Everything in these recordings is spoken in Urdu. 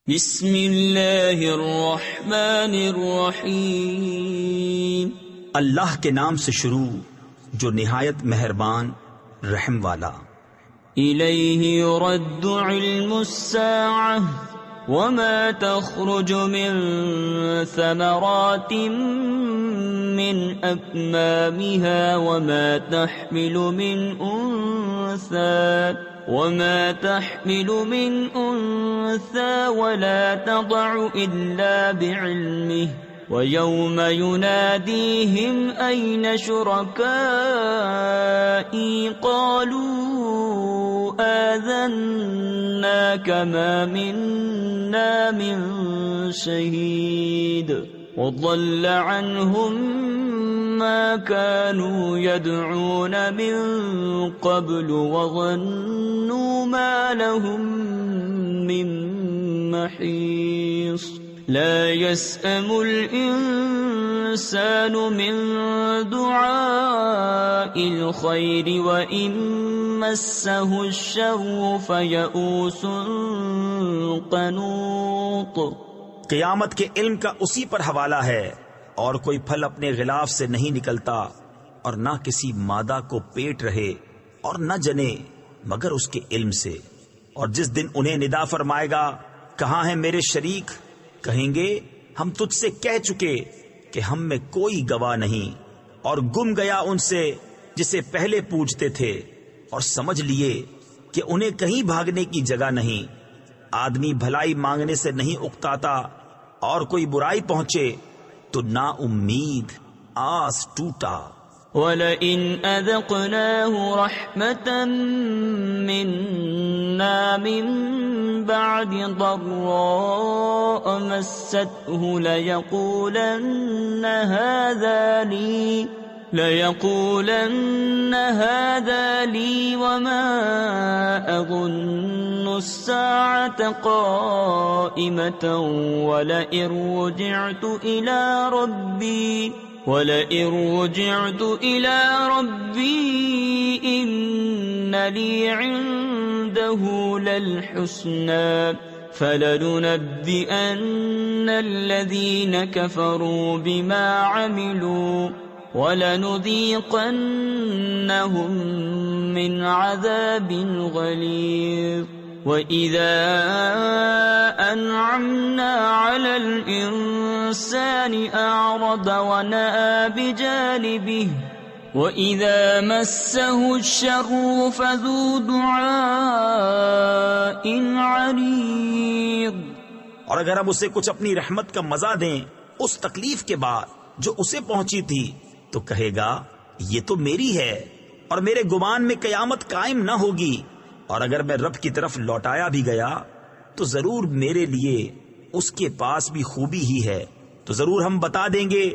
بسم اللہ الرحمن الرحیم، اللہ کے نام سے شروع جو نہایت مہربان رحم والا۔ الیہ یرد علم الساعة وما تخرج من ثمرات من اکمامها وما تحمل من أنثى ولا تضع إلا بعلمه ويوم يناديهم أين شركائي قالوا آذناك ما منا من شهيد وضل عنهم ما كانوا يدعون من قبل وظنوا ما لهم من محيص لا يسأم الإنسان من دعاء الخير وإن مسه الشر فيئوس قنوط۔ قیامت کے علم کا اسی پر حوالہ ہے، اور کوئی پھل اپنے غلاف سے نہیں نکلتا، اور نہ کسی مادہ کو پیٹ رہے اور نہ جنے مگر اس کے علم سے۔ اور جس دن انہیں ندا فرمائے گا کہاں ہیں میرے شریک، کہیں گے ہم تجھ سے کہہ چکے کہ ہم میں کوئی گواہ نہیں، اور گم گیا ان سے جسے پہلے پوچھتے تھے، اور سمجھ لیے کہ انہیں کہیں بھاگنے کی جگہ نہیں۔ آدمی بھلائی مانگنے سے نہیں اکتاتا، اور کوئی برائی پہنچے تو نا امید آس ٹوٹا۔ وَلَئِنْ أَذَقْنَاهُ رَحْمَةً مِنَّا مِن بَعْدِ ضَرَّاءٍ مَسَّتْهُ لَيَقُولَنَّ هَذَا لِي وَمَا أَظُنُّ السَّاعَةَ قَائِمَةً وَلَئِن رُجِعْتُ إِلَى رَبِّي إِنَّ لِي عِندَهُ لَلْحُسْنَى فَلَنُنَبِّئَنَّ الَّذِينَ كَفَرُوا بِمَا عَمِلُوا وَلَنُذِيقَنَّهُم مِّنْ عَذَابٍ غَلِيظٍ۔ وَإِذَا أَنْعَمْنَا عَلَى الْإِنسَانِ أَعْرَضَ وَنَأَىٰ بِجَانِبِهِ وَإِذَا مَسَّهُ الشَّرُّ فَذُو دُعَاءٍ عَرِيضٍ۔ اور اگر ہم اسے کچھ اپنی رحمت کا مزہ دیں اس تکلیف کے بعد جو اسے پہنچی تھی، تو کہے گا یہ تو میری ہے، اور میرے گمان میں قیامت قائم نہ ہوگی، اور اگر میں رب کی طرف لوٹایا بھی گیا تو ضرور میرے لیے اس کے پاس بھی خوبی ہی ہے۔ تو ضرور ہم بتا دیں گے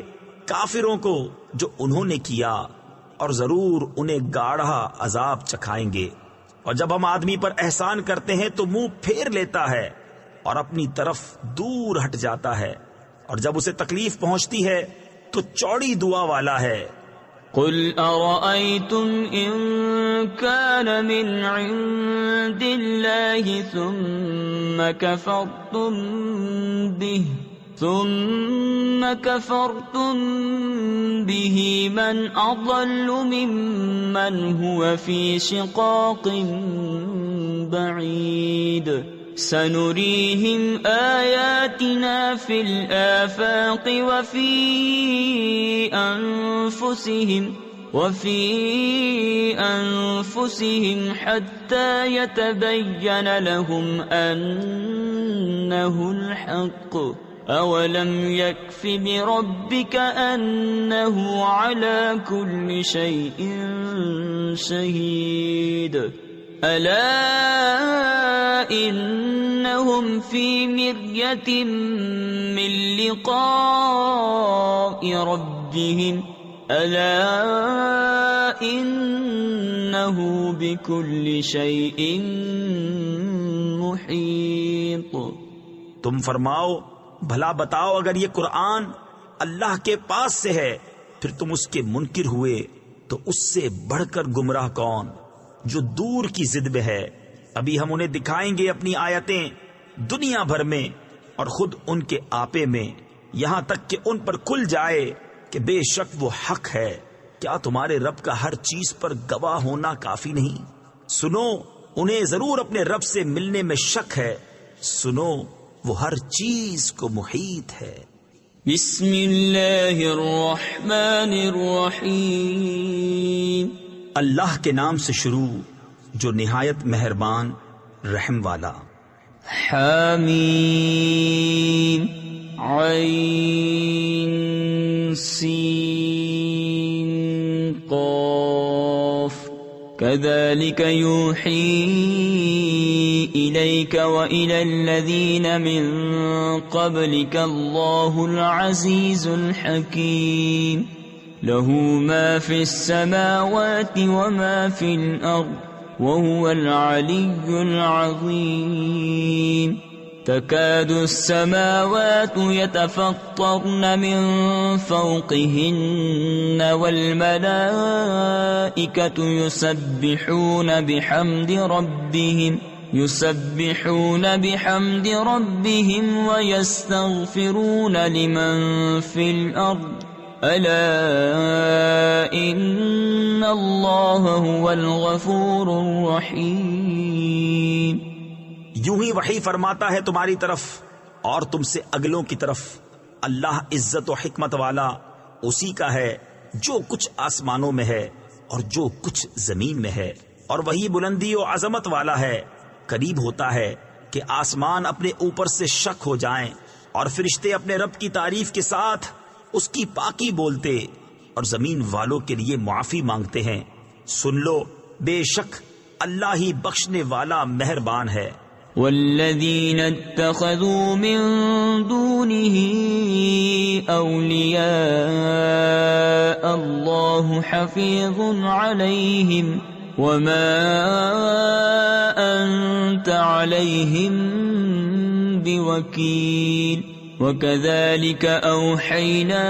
کافروں کو جو انہوں نے کیا، اور ضرور انہیں گاڑھا عذاب چکھائیں گے۔ اور جب ہم آدمی پر احسان کرتے ہیں تو منہ پھیر لیتا ہے اور اپنی طرف دور ہٹ جاتا ہے، اور جب اسے تکلیف پہنچتی ہے تو چوڑی دعا والا ہے۔ قل أرأيتم إن كان من عند الله ثم كفرتم به من أضل ممن هو في شقاق بعيد سنريهم آياتنا في الآفاق وفي أنفسهم حتى يتبين لهم أنه الحق أولم يكف بربك أنه على كل شيء شهيد ألا إنهم في مرية من لقاء ربهم ألا إنه بكل شيء محيط۔ تم فرماؤ بھلا بتاؤ اگر یہ قرآن اللہ کے پاس سے ہے پھر تم اس کے منکر ہوئے تو اس سے بڑھ کر گمراہ کون جو دور کی ضد میں ہے۔ ابھی ہم انہیں دکھائیں گے اپنی آیتیں دنیا بھر میں اور خود ان کے آپے میں، یہاں تک کہ ان پر کھل جائے کہ بے شک وہ حق ہے۔ کیا تمہارے رب کا ہر چیز پر گواہ ہونا کافی نہیں؟ سنو، انہیں ضرور اپنے رب سے ملنے میں شک ہے، سنو وہ ہر چیز کو محیط ہے۔ بسم اللہ الرحمن الرحیم۔ اللہ کے نام سے شروع جو نہایت مہربان رحم والا۔ حامیم عین سین قاف كذلك يوحي إليك وإلى الذين من قبلك الله العزيز الحكيم له ما في السماوات وما في الأرض وهو العلي العظيم تكاد السماوات يتفطرن من فوقهن والملائكة يسبحون بحمد ربهم ويستغفرون لمن في الأرض ألا إن الله هو الغفور الرحيم۔ یوں ہی وحی فرماتا ہے تمہاری طرف اور تم سے اگلوں کی طرف، اللہ عزت و حکمت والا اسی کا ہے جو کچھ آسمانوں میں ہے اور جو کچھ زمین میں ہے، اور وہی بلندی و عظمت والا ہے۔ قریب ہوتا ہے کہ آسمان اپنے اوپر سے شک ہو جائیں اور فرشتے اپنے رب کی تعریف کے ساتھ اس کی پاکی بولتے اور زمین والوں کے لیے معافی مانگتے ہیں۔ سن لو، بے شک اللہ ہی بخشنے والا مہربان ہے۔ والذین اتخذوا من دونه اولیاء اللہ حفیظ علیہم وما انت علیہم بوکیل وكذلك أوحينا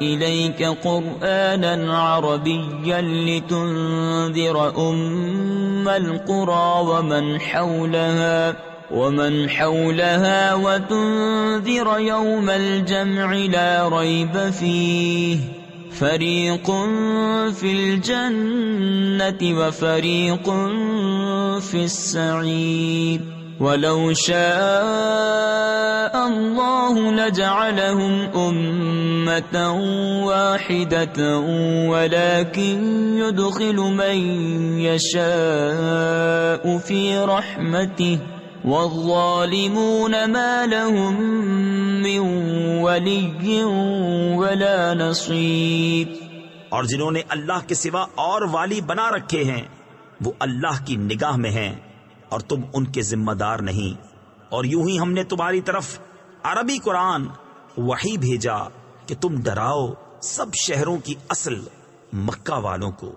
إليك قرآنا عربيا لتنذر أم القرى ومن حولها وتنذر يوم الجمع لا ريب فيه فريق في الجنة وفريق في السعير وَلَوْ شَاءَ اللَّهُ لَجَعَلَهُمْ أُمَّةً وَاحِدَةً وَلَكِنْ يُدْخِلُ مَنْ يَشَاءُ فِي رَحْمَتِهِ وَالظَّالِمُونَ مَا لَهُمْ مِنْ وَلِيٍّ وَلَا نَصِيرٍ۔ اور جنہوں نے اللہ کے سوا اور والی بنا رکھے ہیں وہ اللہ کی نگاہ میں ہیں اور تم ان کے ذمہ دار نہیں۔ اور یوں ہی ہم نے تمہاری طرف عربی قرآن وحی بھیجا کہ تم ڈراؤ سب شہروں کی اصل مکہ والوں کو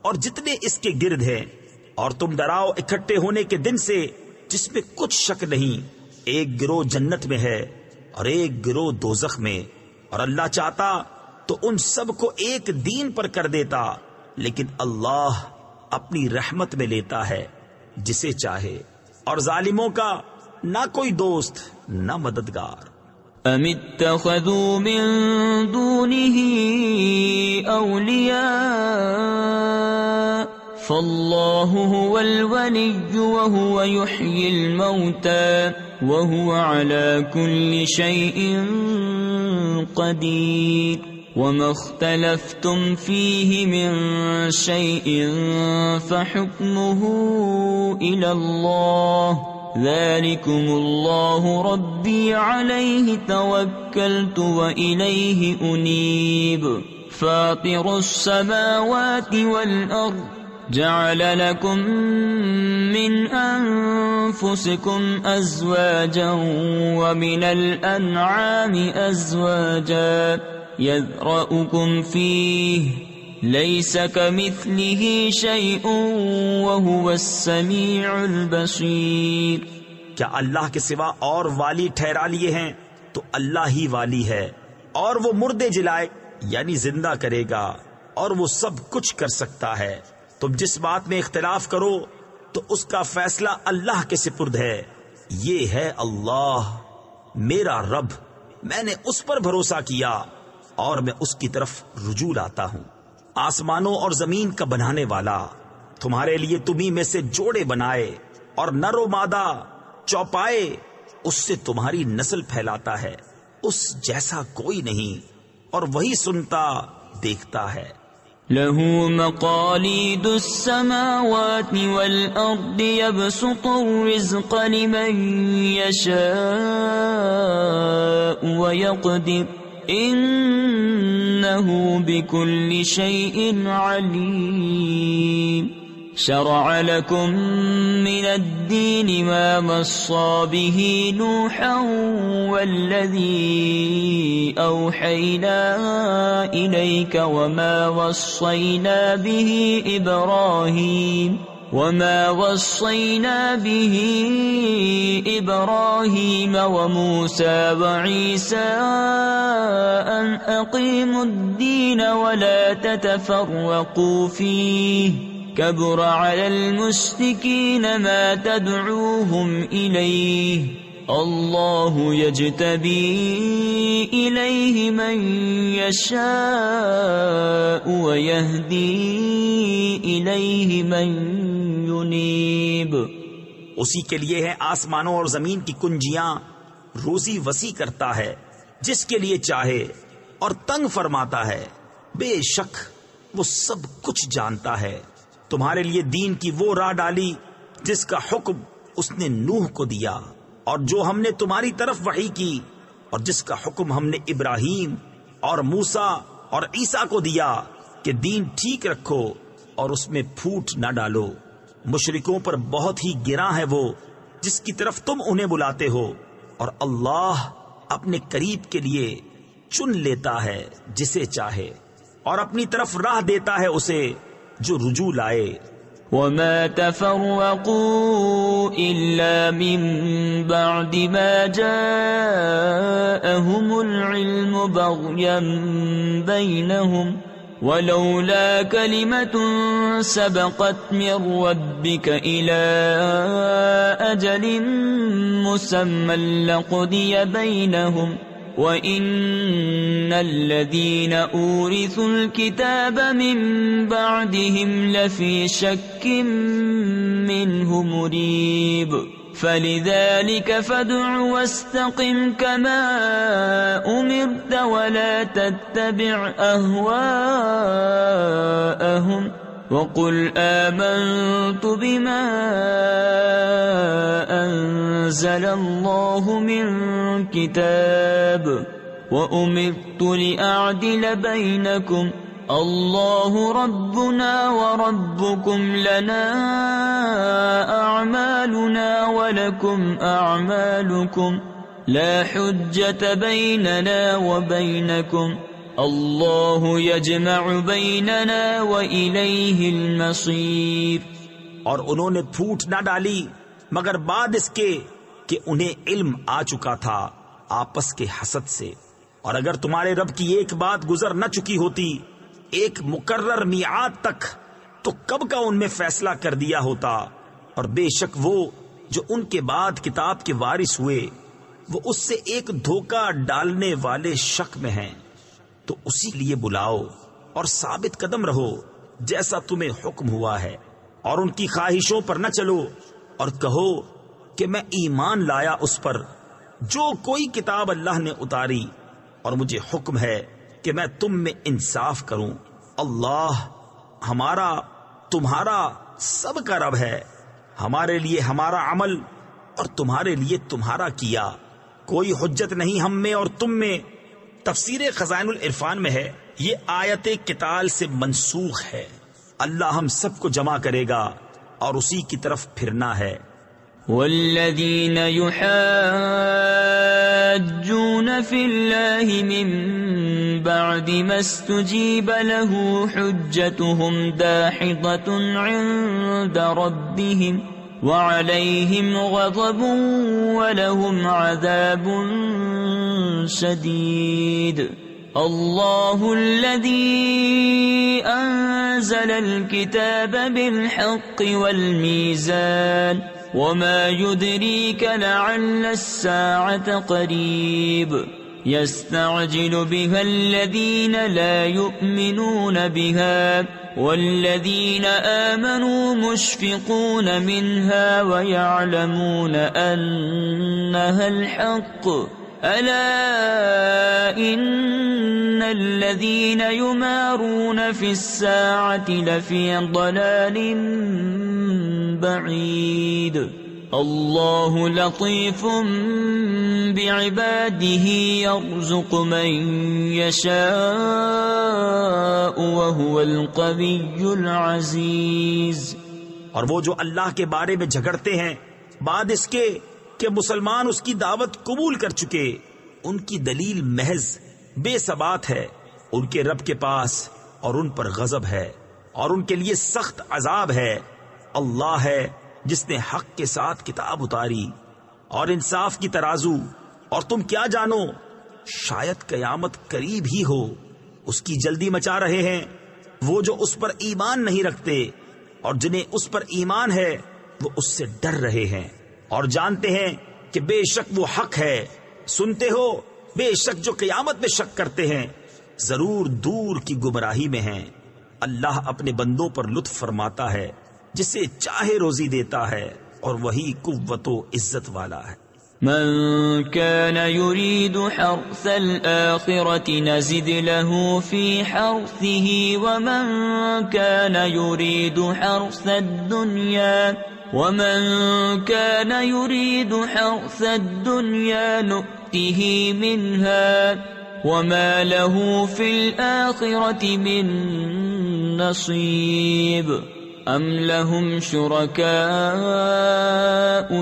اور جتنے اس کے گرد ہیں، اور تم ڈراؤ اکٹھے ہونے کے دن سے جس میں کچھ شک نہیں، ایک گروہ جنت میں ہے اور ایک گروہ دوزخ میں، اور اللہ چاہتا تو ان سب کو ایک دین پر کر دیتا، لیکن اللہ اپنی رحمت میں لیتا ہے جسے چاہے، اور ظالموں کا نہ کوئی دوست نہ مددگار۔ ام اتخذوا من دونه اولیاء فالله هو الولي وهو يحيي الموتى وهو على كل شيء قدير وما اختلفتم فيه من شيء فحكمه إلى الله ذلكم الله ربي عليه توكلت وإليه أنيب فاطر السماوات والأرض جعل لكم من أنفسكم أزواجا ومن الأنعام أزواجا يذرأكم فيه ليس كمثله شيء وهو السميع البصير۔ کیا اللہ کے سوا اور والی ٹھہرا لیے ہیں؟ تو اللہ ہی والی ہے، اور وہ مردے جلائے یعنی زندہ کرے گا، اور وہ سب کچھ کر سکتا ہے۔ تم جس بات میں اختلاف کرو تو اس کا فیصلہ اللہ کے سپرد ہے، یہ ہے اللہ میرا رب، میں نے اس پر بھروسہ کیا اور میں اس کی طرف رجوع لاتا ہوں۔ آسمانوں اور زمین کا بنانے والا تمہارے لیے تمہیں میں سے جوڑے بنائے اور نر و مادہ چوپائے، اس سے تمہاری نسل پھیلاتا ہے، اس جیسا کوئی نہیں، اور وہی سنتا دیکھتا ہے۔ له مقاليد السماوات والأرض يبسط الرزق لمن يشاء ويقدر إنه بكل شيء عليم شرع لكم من الدين ما وصى به نوحا والذي أوحينا إليك وما وصينا به إبراهيم وموسى وعيسى أن أقيموا الدين ولا تتفرقوا فيه كبر على المشركين ما تدعوهم إليه الله يجتبي إليه من يشاء ويهدي إليه من ينيب۔ اسی کے لیے ہے آسمانوں اور زمین کی کنجیاں، روزی وسیع کرتا ہے جس کے لیے چاہے اور تنگ فرماتا ہے، بے شک وہ سب کچھ جانتا ہے۔ تمہارے لیے دین کی وہ راہ ڈالی جس کا حکم اس نے نوح کو دیا، اور جو ہم نے تمہاری طرف وحی کی، اور جس کا حکم ہم نے ابراہیم اور موسیٰ اور عیسیٰ کو دیا کہ دین ٹھیک رکھو اور اس میں پھوٹ نہ ڈالو۔ مشرکوں پر بہت ہی گراں ہے وہ جس کی طرف تم انہیں بلاتے ہو، اور اللہ اپنے قریب کے لیے چن لیتا ہے جسے چاہے، اور اپنی طرف راہ دیتا ہے اسے جو رجوع لائے۔ وما تفرقوا إلا من بعد ما جاءهم العلم بغيا بينهم ولولا كلمة سبقت من ربك إلى أجل مسمى لقضي بينهم وَإِنَّ الَّذِينَ أُورِثُوا الْكِتَابَ مِن بَعْدِهِمْ لَفِي شَكٍّ مِّنْهُ مُرِيبٍ فَلِذَلِكَ فَادْعُ وَاسْتَقِمْ كَمَا أُمِرْتَ وَلَا تَتَّبِعْ أَهْوَاءَهُمْ وَقُلْ آمَنْتُ بِمَا أَنزَلَ اللَّهُ مِنْ كِتَابٍ وَأُمِرْتُ لِأَعْدِلَ بَيْنَكُمْ اللَّهُ رَبُّنَا وَرَبُّكُمْ لَنَا أَعْمَالُنَا وَلَكُمْ أَعْمَالُكُمْ لَا حُجَّةَ بَيْنَنَا وَبَيْنَكُمْ اللہ یجمع بیننا وإلیہ المصیر۔ اور انہوں نے پھوٹ نہ ڈالی مگر بعد اس کے کہ انہیں علم آ چکا تھا آپس کے حسد سے، اور اگر تمہارے رب کی ایک بات گزر نہ چکی ہوتی ایک مقرر میعاد تک تو کب کا ان میں فیصلہ کر دیا ہوتا، اور بے شک وہ جو ان کے بعد کتاب کے وارث ہوئے وہ اس سے ایک دھوکہ ڈالنے والے شک میں ہیں۔ تو اسی لیے بلاؤ اور ثابت قدم رہو جیسا تمہیں حکم ہوا ہے، اور ان کی خواہشوں پر نہ چلو، اور کہو کہ میں ایمان لایا اس پر جو کوئی کتاب اللہ نے اتاری، اور مجھے حکم ہے کہ میں تم میں انصاف کروں۔ اللہ ہمارا تمہارا سب کا رب ہے، ہمارے لیے ہمارا عمل اور تمہارے لیے تمہارا کیا، کوئی حجت نہیں ہم میں اور تم میں۔ تفسیر خزائن العرفان میں ہے یہ آیت قتال سے منسوخ ہے۔ اللہ ہم سب کو جمع کرے گا اور اسی کی طرف پھرنا ہے۔ والذین یحاجون فی اللہ من بعد ما استجیب له حجتهم داحضۃ عند ربهم وعليهم غضب ولهم عذاب شديد الله الذي أنزل الكتاب بالحق والميزان وما يدريك لعل الساعة قريب يستعجل بها الذين لا يؤمنون بها والذين آمنوا مشفقون منها ويعلمون أنها الحق ألا إن الذين يمارون في الساعة لفي ضلال بعيد الله لطيف بعباده يرزق من يشاء وهو القوي العزيز۔ اور وہ جو اللہ کے بارے میں جھگڑتے ہیں بعد اس کے کہ مسلمان اس کی دعوت قبول کر چکے، ان کی دلیل محض بے ثبات ہے، ان کے رب کے پاس اور ان پر غضب ہے اور ان کے لیے سخت عذاب ہے۔ اللہ ہے جس نے حق کے ساتھ کتاب اتاری اور انصاف کی ترازو، اور تم کیا جانو شاید قیامت قریب ہی ہو۔ اس کی جلدی مچا رہے ہیں وہ جو اس پر ایمان نہیں رکھتے، اور جنہیں اس پر ایمان ہے وہ اس سے ڈر رہے ہیں اور جانتے ہیں کہ بے شک وہ حق ہے۔ سنتے ہو بے شک جو قیامت میں شک کرتے ہیں ضرور دور کی گمراہی میں ہیں۔ اللہ اپنے بندوں پر لطف فرماتا ہے، جسے چاہے روزی دیتا ہے، اور وہی قوت و عزت والا ہے۔ من كان يريد حرث الآخرة نزد له في حرثه ومن كان يريد حرث الدنيا نؤته منها وما له في الآخرة من نصيب أم لهم شركاء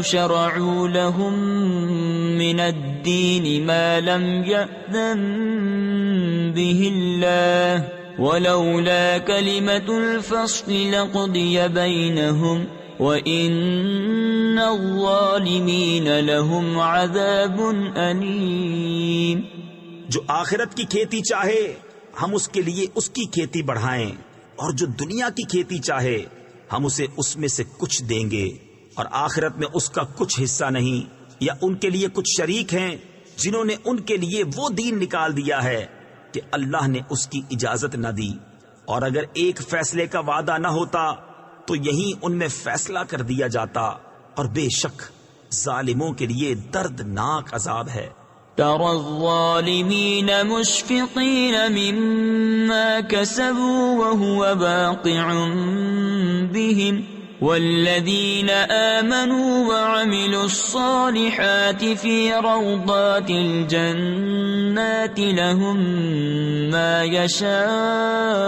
شرعوا لهم من الدين ما لم يأذن به الله ولولا كلمة الفصل لقضي بينهم وَإِنَّ الظَّالِمِينَ لَهُمْ عَذَابٌ أَلِيمٌ۔ جو آخرت کی کھیتی چاہے ہم اس کے لیے اس کی کھیتی بڑھائیں، اور جو دنیا کی کھیتی چاہے ہم اسے اس میں سے کچھ دیں گے، اور آخرت میں اس کا کچھ حصہ نہیں، یا ان کے لیے کچھ شریک ہیں جنہوں نے ان کے لیے وہ دین نکال دیا ہے کہ اللہ نے اس کی اجازت نہ دی، اور اگر ایک فیصلے کا وعدہ نہ ہوتا تو یہیں ان میں فیصلہ کر دیا جاتا، اور بے شک ظالموں کے لیے دردناک عذاب ہے۔ ترى الظالمين مشفقين مما كسبوا وهو واقع بهم والذين آمنوا وعملوا الصالحات في روضات الجنات لهم ما يشاءون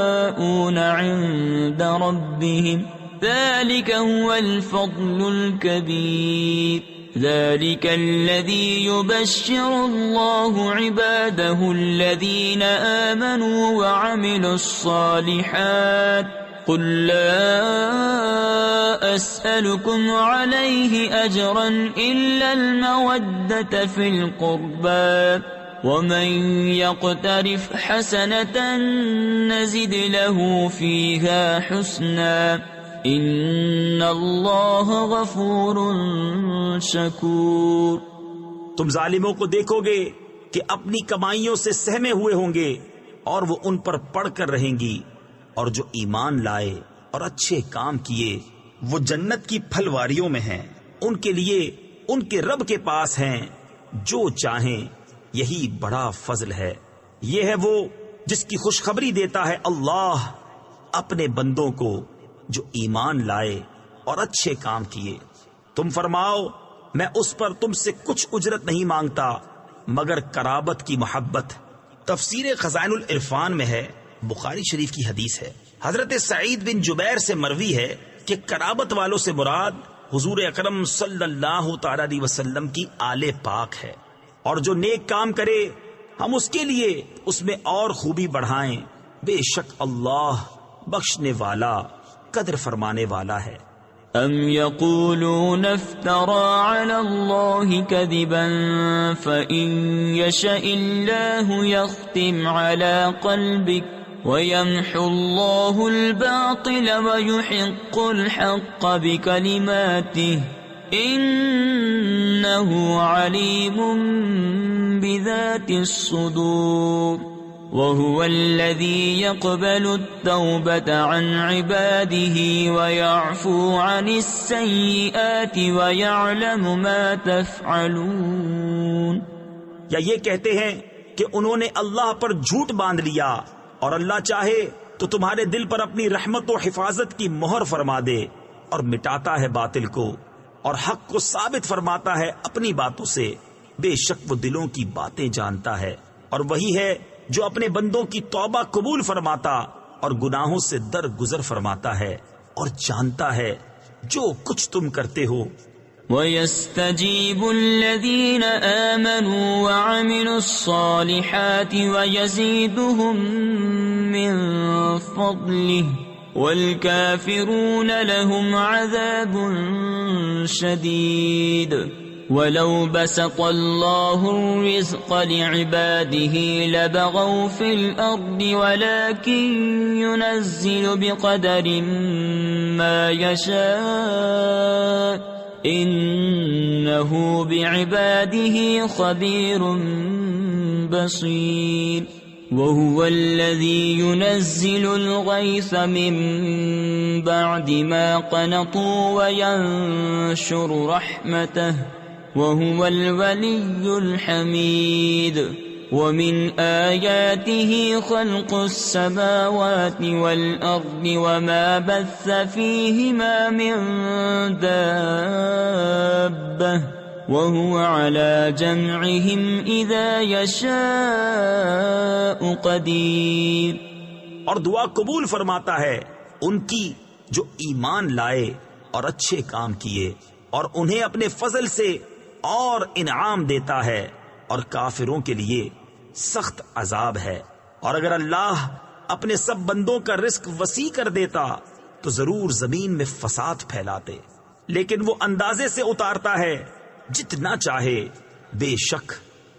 عند ربهم ذلك هو الفضل الكبير ذلك الذي يبشر الله عباده الذين آمنوا وعملوا الصالحات قل لا أسألكم عليه أجرا إلا المودة في القربى ومن يقترف حسنة نزد له فيها حسنا ان اللہ غفور شکور۔ تم ظالموں کو دیکھو گے کہ اپنی کمائیوں سے سہمے ہوئے ہوں گے، اور وہ ان پر پڑھ کر رہیں گی، اور جو ایمان لائے اور اچھے کام کیے وہ جنت کی پھلواریوں میں ہیں، ان کے لیے ان کے رب کے پاس ہیں جو چاہیں، یہی بڑا فضل ہے۔ یہ ہے وہ جس کی خوشخبری دیتا ہے اللہ اپنے بندوں کو جو ایمان لائے اور اچھے کام کیے۔ تم فرماؤ میں اس پر تم سے کچھ اجرت نہیں مانگتا مگر قرابت کی محبت۔ تفسیر خزائن العرفان میں ہے، بخاری شریف کی حدیث ہے، حضرت سعید بن جبیر سے مروی ہے کہ قرابت والوں سے مراد حضور اکرم صلی اللہ تعالی علیہ وسلم کی آل پاک ہے، اور جو نیک کام کرے ہم اس کے لیے اس میں اور خوبی بڑھائیں، بے شک اللہ بخشنے والا قدر فرمانے والا ہے۔ ام یقولون افترى على الله كذبا فإن يشاء الله يختم على قلبك ويمحو الله الباطل ويحق الحق بكلماته إنه عليم بذات الصدور وهو الذي يقبل التوبة عن عباده ويعفو عن السيئات ويعلم ما تفعلون. یا یہ کہتے ہیں کہ انہوں نے اللہ پر جھوٹ باندھ لیا، اور اللہ چاہے تو تمہارے دل پر اپنی رحمت و حفاظت کی مہر فرما دے، اور مٹاتا ہے باطل کو اور حق کو ثابت فرماتا ہے اپنی باتوں سے. بے شک وہ دلوں کی باتیں جانتا ہے، اور وہی ہے جو اپنے بندوں کی توبہ قبول فرماتا اور گناہوں سے درگزر فرماتا ہے، اور جانتا ہے جو کچھ تم کرتے ہو. وَيَسْتَجِيبُ الَّذِينَ آمَنُوا وَعَمِلُوا الصَّالِحَاتِ وَيَزِيدُهُم مِّن فَضْلِهِ وَالْكَافِرُونَ لَهُمْ عَذَابٌ شَدِيدٌ. وَلَوْ بَسَطَ اللَّهُ الرِّزْقَ لِعِبَادِهِ لَبَغَوْا فِي الْأَرْضِ وَلَكِن يُنَزِّلُ بِقَدَرٍ مَّا يَشَاءُ إِنَّهُ بِعِبَادِهِ خَبِيرٌ بَصِيرٌ. وَهُوَ الَّذِي يُنَزِّلُ الْغَيْثَ مِن بَعْدِ مَا قَنَطُوا وَيَنشُرُ رَحْمَتَهُ وَهُوَ الْوَلِيُّ الْحَمِيدُ. وَمِنْ آيَاتِهِ خَلْقُ السَّمَاوَاتِ وَالْأَرْضِ وَمَا بَثَّ فِيهِمَا مِن دَابَّةٍ وَهُوَ عَلَى جَمْعِهِمْ إِذَا يَشَاءُ قَدِيرٌ. اور دعا قبول فرماتا ہے ان کی جو ایمان لائے اور اچھے کام کیے، اور انہیں اپنے فضل سے اور انعام دیتا ہے، اور کافروں کے لیے سخت عذاب ہے. اور اگر اللہ اپنے سب بندوں کا رزق وسیع کر دیتا تو ضرور زمین میں فساد پھیلاتے، لیکن وہ اندازے سے اتارتا ہے جتنا چاہے. بے شک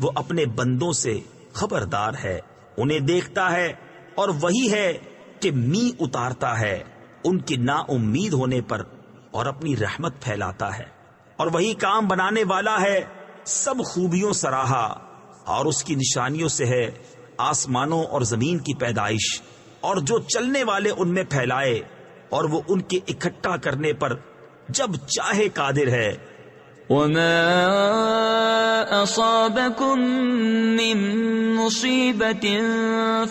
وہ اپنے بندوں سے خبردار ہے، انہیں دیکھتا ہے، اور وہی ہے کہ می اتارتا ہے ان کی نا امید ہونے پر اور اپنی رحمت پھیلاتا ہے. اور وہی کام بنانے والا ہے، سب خوبیوں سراہا، اور اس کی نشانیوں سے ہے آسمانوں اور زمین کی پیدائش، اور جو چلنے والے ان میں پھیلائے، اور وہ ان کے اکٹھا کرنے پر جب چاہے قادر ہے. وَمَا أَصَابَكُم مِّن مُّصِيبَةٍ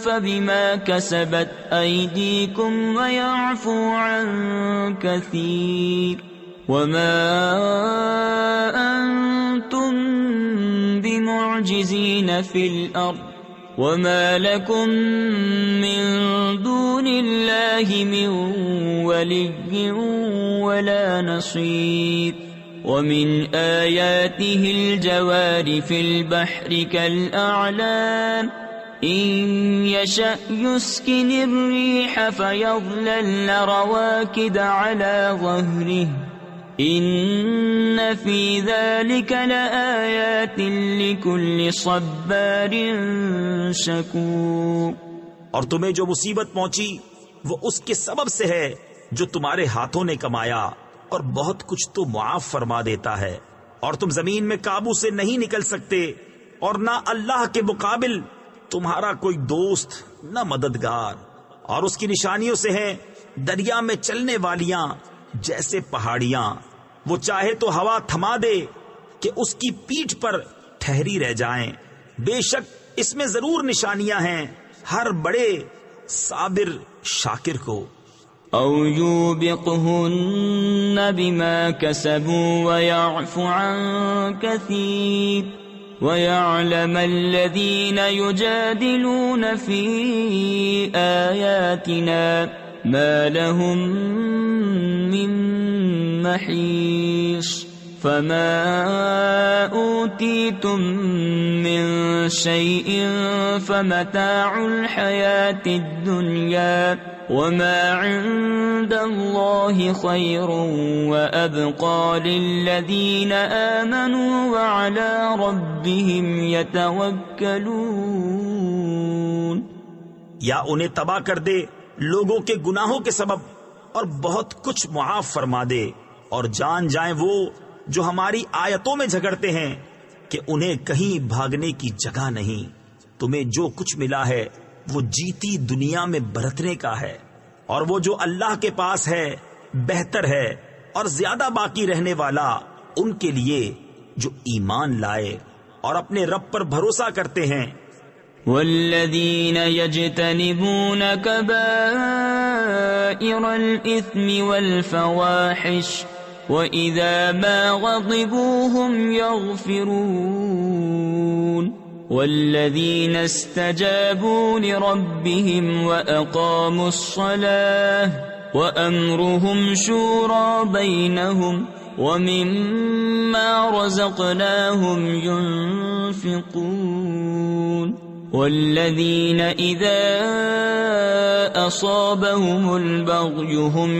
فَبِمَا كَسَبَتْ أَيْدِيكُمْ وَيَعْفُو عَن كَثِيرٍ. وَمَا أَنتُم بِمُعْجِزِينَ فِي الْأَرْضِ وَمَا لَكُم مِّن دُونِ اللَّهِ مِن وَلِيٍّ وَلَا نَصِيرٍ. وَمِنْ آيَاتِهِ الْجَوَارِ فِي الْبَحْرِ كَالْأَعْلَامِ إِنْ يَشَأْ يُسْكِنِ الرِّيحَ فَيَظْلَلْنَ رَوَاكِدَ عَلَى ظَهْرِهِ إِنَّ فِي ذَلِكَ لَآيَاتٍ لِكُلِّ صَبَّارٍ شَكُورٍ. اور تمہیں جو مصیبت پہنچی وہ اس کے سبب سے ہے جو تمہارے ہاتھوں نے کمایا، اور بہت کچھ تو معاف فرما دیتا ہے. اور تم زمین میں قابو سے نہیں نکل سکتے، اور نہ اللہ کے مقابل تمہارا کوئی دوست نہ مددگار. اور اس کی نشانیوں سے ہیں دریا میں چلنے والیاں جیسے پہاڑیاں، وہ چاہے تو ہوا تھما دے کہ اس کی پیٹھ پر ٹھہری رہ جائیں. بے شک اس میں ضرور نشانیاں ہیں ہر بڑے صابر شاکر کو. أَوْ يُوبِقْهُنَّ بِمَا كَسَبُوا وَيَعْفُ عَن كَثِيرٍ. وَيَعْلَمَ الَّذِينَ يُجَادِلُونَ فِي آيَاتِنَا مَا لَهُم مِّن مَّحِيصٍ. فَمَا أُوتِيتُم مِّن شَيْءٍ فَمَتَاعُ الْحَيَاةِ الدُّنْيَا وَمَا عِندَ اللَّهِ خَيْرٌ وَأَبْقَىٰ لِلَّذِينَ آمَنُوا وَعَلَىٰ رَبِّهِمْ يَتَوَكَّلُونَ. یا انہیں تباہ کر دے لوگوں کے گناہوں کے سبب، اور بہت کچھ معاف فرما دے، اور جان جائیں وہ جو ہماری آیتوں میں جھگڑتے ہیں کہ انہیں کہیں بھاگنے کی جگہ نہیں. تمہیں جو کچھ ملا ہے وہ جیتی دنیا میں برتنے کا ہے، اور وہ جو اللہ کے پاس ہے بہتر ہے اور زیادہ باقی رہنے والا ان کے لیے جو ایمان لائے اور اپنے رب پر بھروسہ کرتے ہیں. والذین یجتنبون کبائر الإثم والفواحش وَإِذَا مَا غَضِبُوا هُمْ يَغْفِرُونَ وَالَّذِينَ اسْتَجَابُوا لِرَبِّهِمْ وَأَقَامُوا الصَّلَاةَ وَأَمْرُهُمْ شُورَى بَيْنَهُمْ وَمِمَّا رَزَقْنَاهُمْ يُنْفِقُونَ والذین اذا اصابهم البغی هم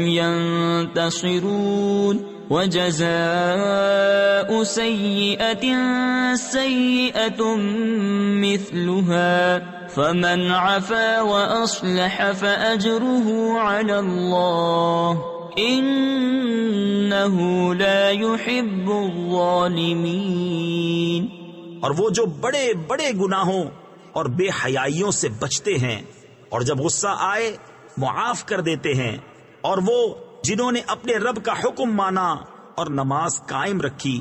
ينتصرون وجزاء سیئة سیئة مثلها فمن عفا واصلح فاجره على اللہ انه لا يحب الظالمین. اور وہ جو بڑے بڑے گناہوں اور بے حیائیوں سے بچتے ہیں اور جب غصہ آئے معاف کر دیتے ہیں، اور وہ جنہوں نے اپنے رب کا حکم مانا اور نماز قائم رکھی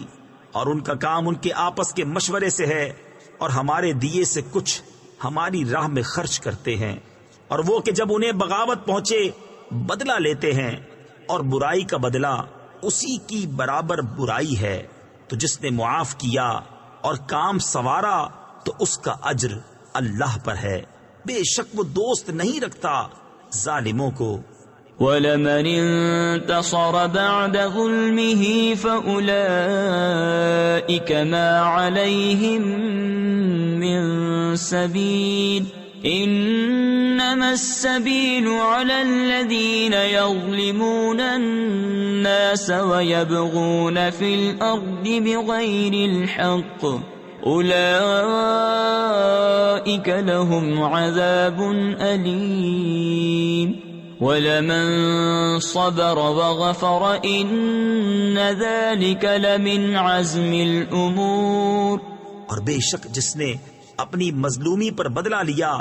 اور ان کا کام ان کے آپس کے مشورے سے ہے اور ہمارے دیے سے کچھ ہماری راہ میں خرچ کرتے ہیں، اور وہ کہ جب انہیں بغاوت پہنچے بدلہ لیتے ہیں، اور برائی کا بدلہ اسی کی برابر برائی ہے. تو جس نے معاف کیا اور کام سنوارا تو اس کا اجر اللہ پر ہے، بے شک وہ دوست نہیں رکھتا ظالموں کو. وَلَمَنِ انتصر بعد ظلمه فَأُولَئِكَ مَا عَلَيْهِمْ مِنْ سَبِيلٍ إِنَّمَا السَّبِيلُ عَلَى الَّذِينَ يَظْلِمُونَ النَّاسَ وَيَبْغُونَ فِي الْأَرْضِ بِغَيْرِ الْحَقِّ اولئک لهم عذاب علیم ولمن صبر وغفر ان ذلك لمن عزم الامور. اور بے شک جس نے اپنی مظلومی پر بدلہ لیا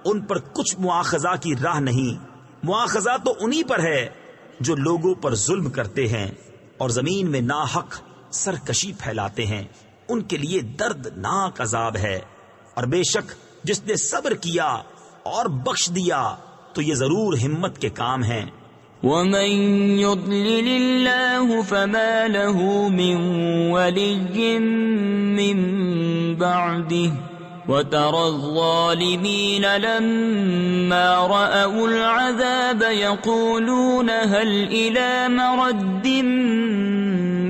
ان پر کچھ مواخذہ کی راہ نہیں. مواخذہ تو انہی پر ہے جو لوگوں پر ظلم کرتے ہیں اور زمین میں ناحق سرکشی پھیلاتے ہیں، ان کے لیے دردناک عذاب ہے. اور بے شک جس نے صبر کیا اور بخش دیا تو یہ ضرور ہمت کے کام ہیں. وَمَن يُضْلِلِ اللَّهُ فَمَا لَهُ مِن وَلِيٍّ مِّن بَعْدِهِ وَتَرَى الظَّالِمِينَ لَمَّا رَأَوُا الْعَذَابَ يَقُولُونَ هَلْ إِلَى مَرَدٍّ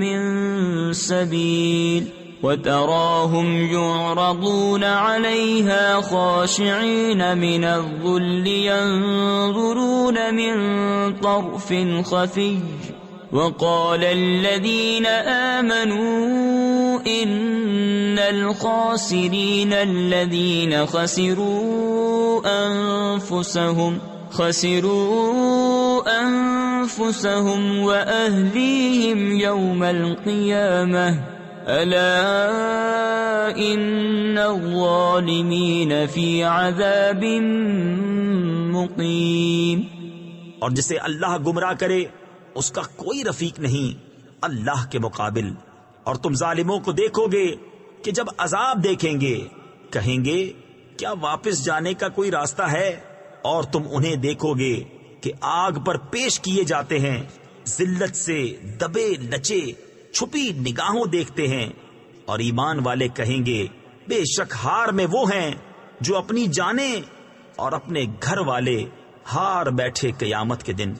مِّن سَبِيلٍ وَتَرَاهُمْ يُعْرَضُونَ عَلَيْهَا خَاشِعِينَ مِنَ الذُّلِّ يَنظُرُونَ مِن طَرْفٍ خَفِيٍّ وَقَالَ الَّذِينَ آمَنُوا إِنَّ الْخَاسِرِينَ الَّذِينَ خَسِرُوا أَنفُسَهُمْ وَأَهْلِيهِمْ يَوْمَ الْقِيَامَةِ الا ان الظالمین فی عذاب مقیم. اور جسے اللہ گمراہ کرے اس کا کوئی رفیق نہیں اللہ کے مقابل. اور تم ظالموں کو دیکھو گے کہ جب عذاب دیکھیں گے کہیں گے کیا واپس جانے کا کوئی راستہ ہے؟ اور تم انہیں دیکھو گے کہ آگ پر پیش کیے جاتے ہیں، ذلت سے دبے لچے چھپی نگاہوں دیکھتے ہیں. اور ایمان والے کہیں گے بے شک ہار میں وہ ہیں جو اپنی جانیں اور اپنے گھر والے ہار بیٹھے قیامت کے دن.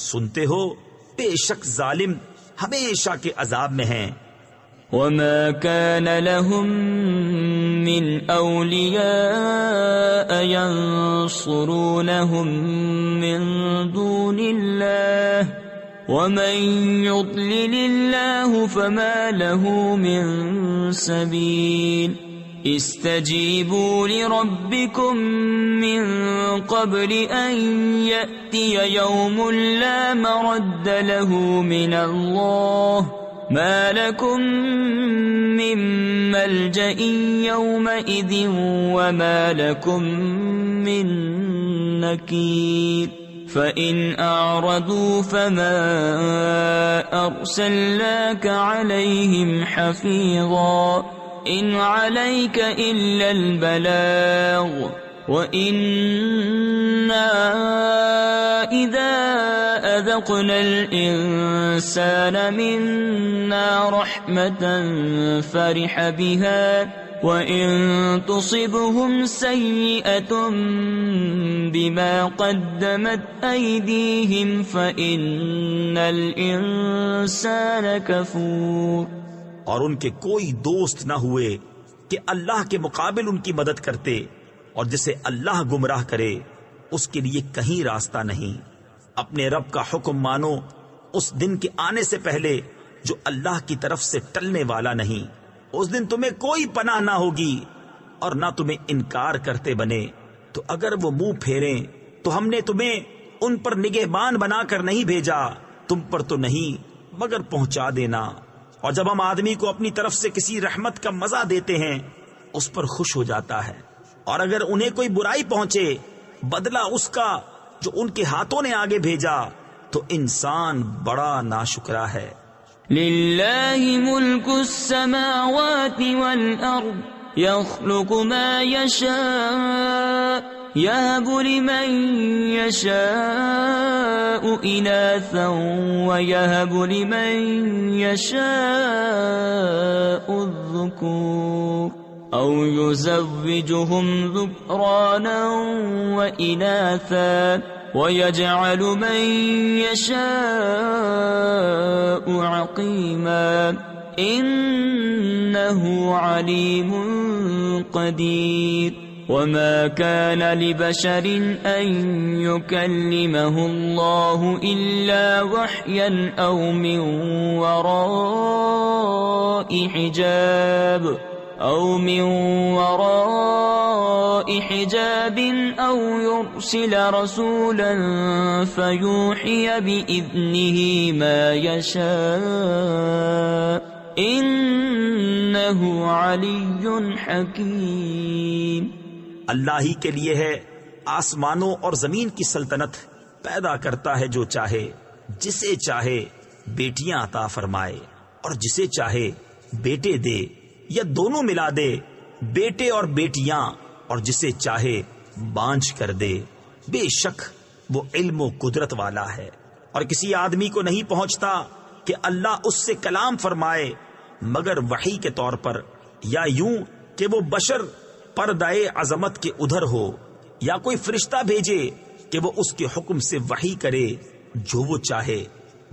سنتے ہو بے شک ظالم ہمیشہ کے عذاب میں ہیں. وما كان لهم من أولياء ينصرونهم من دون الله ومن يضلل الله فما له من سبيل. استجيبوا لربكم من قبل أن يأتي يوم لا مرد له من الله ما لكم من ملجأ يومئذ وما لكم من نكير فإن أعرضوا فما أرسلناك عليهم حفيظا إن عليك إلا البلاغ وإنا إذا أذقنا الإنسان منا رحمة فرح بها وإن تصبهم سيئة بما قدمت أيديهم فإن الإنسان كفور. اور ان کے کوئی دوست نہ ہوئے کہ اللہ کے مقابل ان کی مدد کرتے، اور جسے اللہ گمراہ کرے اس کے لیے کہیں راستہ نہیں. اپنے رب کا حکم مانو اس دن کے آنے سے پہلے جو اللہ کی طرف سے ٹلنے والا نہیں. اس دن تمہیں کوئی پناہ نہ ہوگی اور نہ تمہیں انکار کرتے بنے. تو اگر وہ منہ پھیریں تو ہم نے تمہیں ان پر نگہبان بنا کر نہیں بھیجا، تم پر تو نہیں مگر پہنچا دینا. اور جب ہم آدمی کو اپنی طرف سے کسی رحمت کا مزہ دیتے ہیں اس پر خوش ہو جاتا ہے، اور اگر انہیں کوئی برائی پہنچے بدلہ اس کا جو ان کے ہاتھوں نے آگے بھیجا تو انسان بڑا ناشکرا ہے. للہ ملک السماوات والارض يخلق ما يشاء يهب لمن يشاء إناثا ويهب لمن يشاء الذكور أو يزوجهم ذكرانا وإناثا ويجعل من يشاء عقيما إنه عليم قدير. وما كان لبشر أن يكلمه الله إلا وحيا أو من وراء حجاب أو يرسل رسولا فيوحي بإذنه ما يشاء إنه علي حكيم. اللہ ہی کے لیے ہے آسمانوں اور زمین کی سلطنت، پیدا کرتا ہے جو چاہے، جسے چاہے بیٹیاں عطا فرمائے اور جسے چاہے بیٹے دے یا دونوں ملا دے، بیٹے اور بیٹیاں، اور جسے چاہے بانجھ کر دے. بے شک وہ علم و قدرت والا ہے. اور کسی آدمی کو نہیں پہنچتا کہ اللہ اس سے کلام فرمائے مگر وحی کے طور پر، یا یوں کہ وہ بشر پردائے عظمت کے ادھر ہو، یا کوئی فرشتہ بھیجے کہ وہ اس کے حکم سے وحی کرے جو وہ چاہے.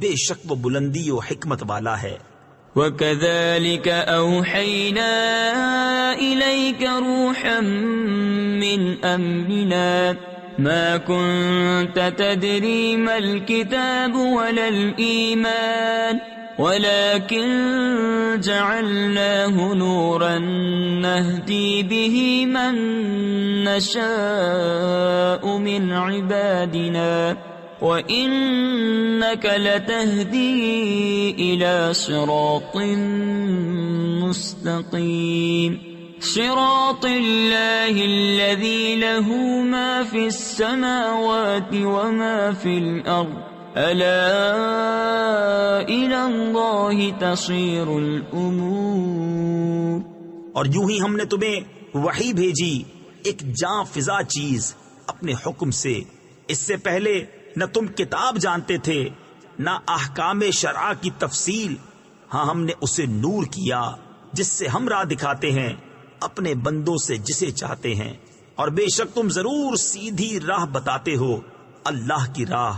بے شک وہ بلندی و حکمت والا ہے. وَكَذَلِكَ أَوْحَيْنَا إِلَيْكَ رُوحًا مِّنْ أَمْرِنَا مَا كُنْتَ تَدْرِي مَا الْكِتَابُ وَلَا الْإِيمَانُ وَلَكِنْ جَعَلْنَاهُ نُورًا نَهْدِي بِهِ مَن نَّشَاءُ مِنْ عِبَادِنَا وَإِنَّكَ لَتَهْدِي إِلَى صِرَاطٍ مُسْتَقِيمٍ صِرَاطِ اللَّهِ الَّذِي لَهُ مَا فِي السَّمَاوَاتِ وَمَا فِي الْأَرْضِ أَلَا إِلَى اللَّهِ تَصِيرُ الْأُمُورُ. اور یوں ہی ہم نے تمہیں وحی بھیجی ایک جاں فضا چیز اپنے حکم سے. اس سے پہلے نہ تم کتاب جانتے تھے نہ احکام شرع کی تفصیل. ہاں ہم نے اسے نور کیا جس سے ہم راہ دکھاتے ہیں اپنے بندوں سے جسے چاہتے ہیں. اور بے شک تم ضرور سیدھی راہ بتاتے ہو اللہ کی راہ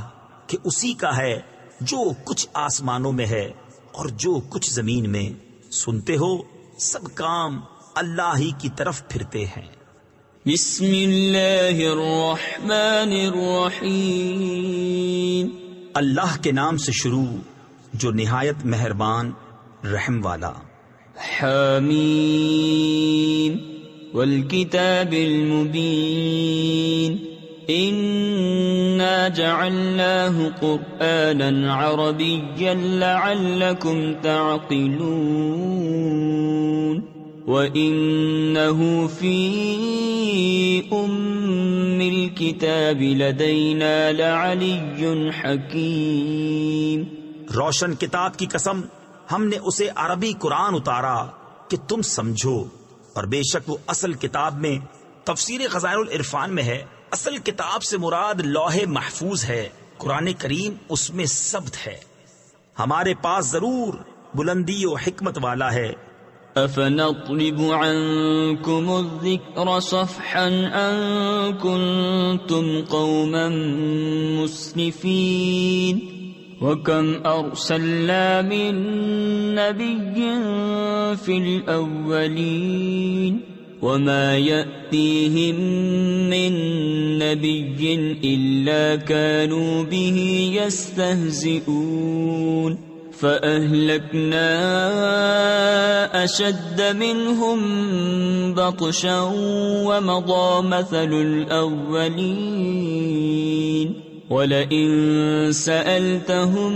کہ اسی کا ہے جو کچھ آسمانوں میں ہے اور جو کچھ زمین میں. سنتے ہو سب کام اللہ ہی کی طرف پھرتے ہیں. بسم اللہ الرحمن الرحیم. اللہ کے نام سے شروع جو نہایت مہربان رحم والا. حامیم والکتاب المبین إنا جعلناه قرآنا عربيا لعلكم تعقلون وإنه في أم الكتاب لدينا لعلي حكيم. روشن کتاب کی قسم، ہم نے اسے عربی قرآن اتارا کہ تم سمجھو، اور بے شک وہ اصل کتاب میں، تفسیر خزائن العرفان میں ہے، اصل کتاب سے مراد لوح محفوظ ہے، قرآن کریم اس میں ثبت ہے، ہمارے پاس ضرور بلندی و حکمت والا ہے. أفنضرب عنكم الذكر صفحا أن كنتم قوما مسرفين وكم أرسلنا من نبي في الأولين وما يأتيهم من نبي إلا كانوا به يستهزئون فأهلكنا أشد منهم بطشا ومضى مثل الأولين وَلَئِن سَأَلْتَهُمْ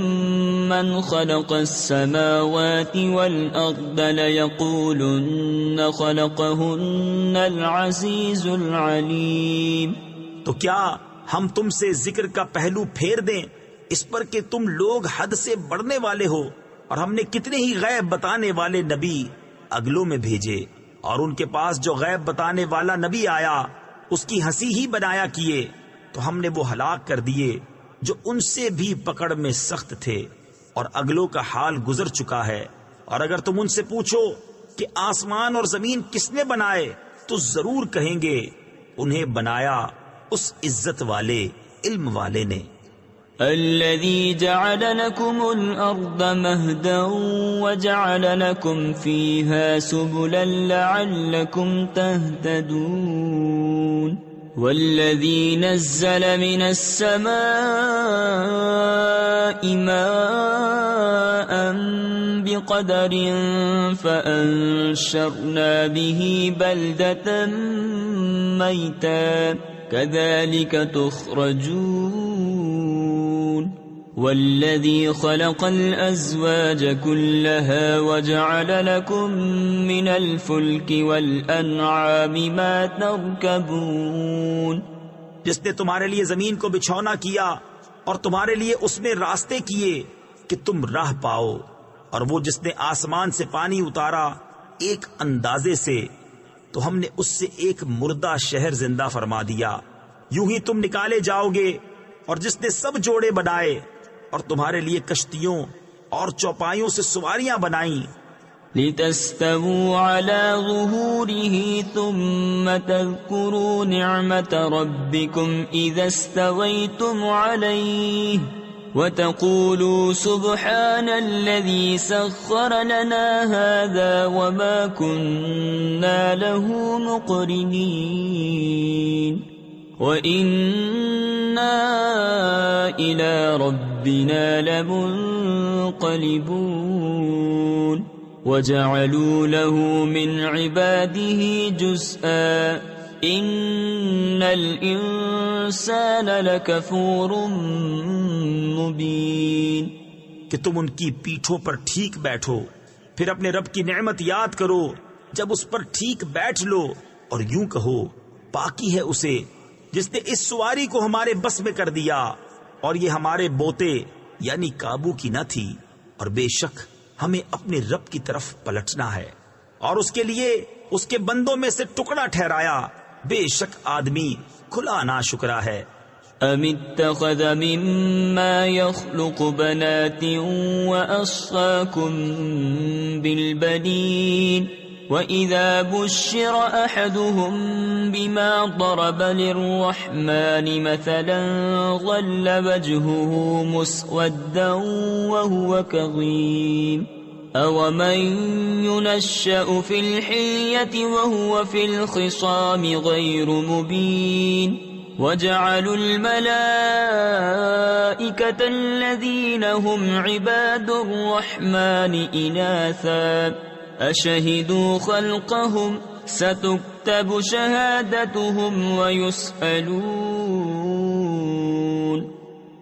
مَنْ خَلَقَ السَّمَاوَاتِ وَالْأَرْضَ لَيَقُولُنَّ خَلَقَهُنَّ الْعَزِيزُ الْعَلِيمُ. تو کیا ہم تم سے ذکر کا پہلو پھیر دیں اس پر کہ تم لوگ حد سے بڑھنے والے ہو، اور ہم نے کتنے ہی غیب بتانے والے نبی اگلوں میں بھیجے، اور ان کے پاس جو غیب بتانے والا نبی آیا اس کی ہنسی ہی بنایا کیے، تو ہم نے وہ ہلاک کر دیے جو ان سے بھی پکڑ میں سخت تھے، اور اگلوں کا حال گزر چکا ہے. اور اگر تم ان سے پوچھو کہ آسمان اور زمین کس نے بنائے تو ضرور کہیں گے انہیں بنایا اس عزت والے علم والے نے. الذي جعل لكم الأرض مهدا وجعل لكم فيها سبلا لعلكم تهتدون والذي نزل من السماء ماء بقدر فأنشرنا به بلدة ميتا كذلك تخرجون والذي خلق الأزواج كلها وجعل لكم من الفلك والأنعام ما تركبون. جس نے تمہارے لیے زمین کو بچھونا کیا اور تمہارے لیے اس میں راستے کیے کہ تم راہ پاؤ، اور وہ جس نے آسمان سے پانی اتارا ایک اندازے سے تو ہم نے اس سے ایک مردہ شہر زندہ فرما دیا، یوں ہی تم نکالے جاؤ گے. اور جس نے سب جوڑے بنائے اور تمہارے لیے کشتیوں اور چوپایوں سے سواریاں بنائیں لتستووا على ظهوره ثم تذكروا نعمة ربكم إذا استويتم عليه وتقولوا سبحان الذي سخر لنا هذا وما كنا له مقرنين وَإِنَّا إِلَى رَبِّنَا لَمُنقَلِبُونَ وَجَعَلُوا لَهُ مِنْ عِبَادِهِ جُزْءًا إِنَّ الْإِنسَانَ لَكَفُورٌ مُبِينٌ. کہ تم ان کی پیٹھوں پر ٹھیک بیٹھو، پھر اپنے رب کی نعمت یاد کرو جب اس پر ٹھیک بیٹھ لو، اور یوں کہو پاکی ہے اسے جس نے اس سواری کو ہمارے بس میں کر دیا، اور یہ ہمارے بوتے یعنی قابو کی نہ تھی، اور بے شک ہمیں اپنے رب کی طرف پلٹنا ہے، اور اس کے لیے اس کے بندوں میں سے ٹکڑا ٹھہرایا، بے شک آدمی کھلا ناشکرا ہے. ام اتخذ مما يخلق بنات وأصفاكم بالبنين وَإِذَا بُشِّرَ أَحَدُهُم بِمَا ضَرَبَ لِلرَّحْمَنِ مَثَلًا ظَلَّ وَجْهُهُ مُسْوَدًّا وَهُوَ كَظِيمٌ أَوَمَن يُنَشَّأُ فِي الْحِلْيَةِ وَهُوَ فِي الْخِصَامِ غَيْرُ مُبِينٍ وَجَعَلُوا الْمَلَائِكَةَ الَّذِينَ هُمْ عِبَادُ الرَّحْمَنِ إِنَاثًا أَشَهِدُوا خَلْقَهُمْ ستكتب شهادتهم ويسألون.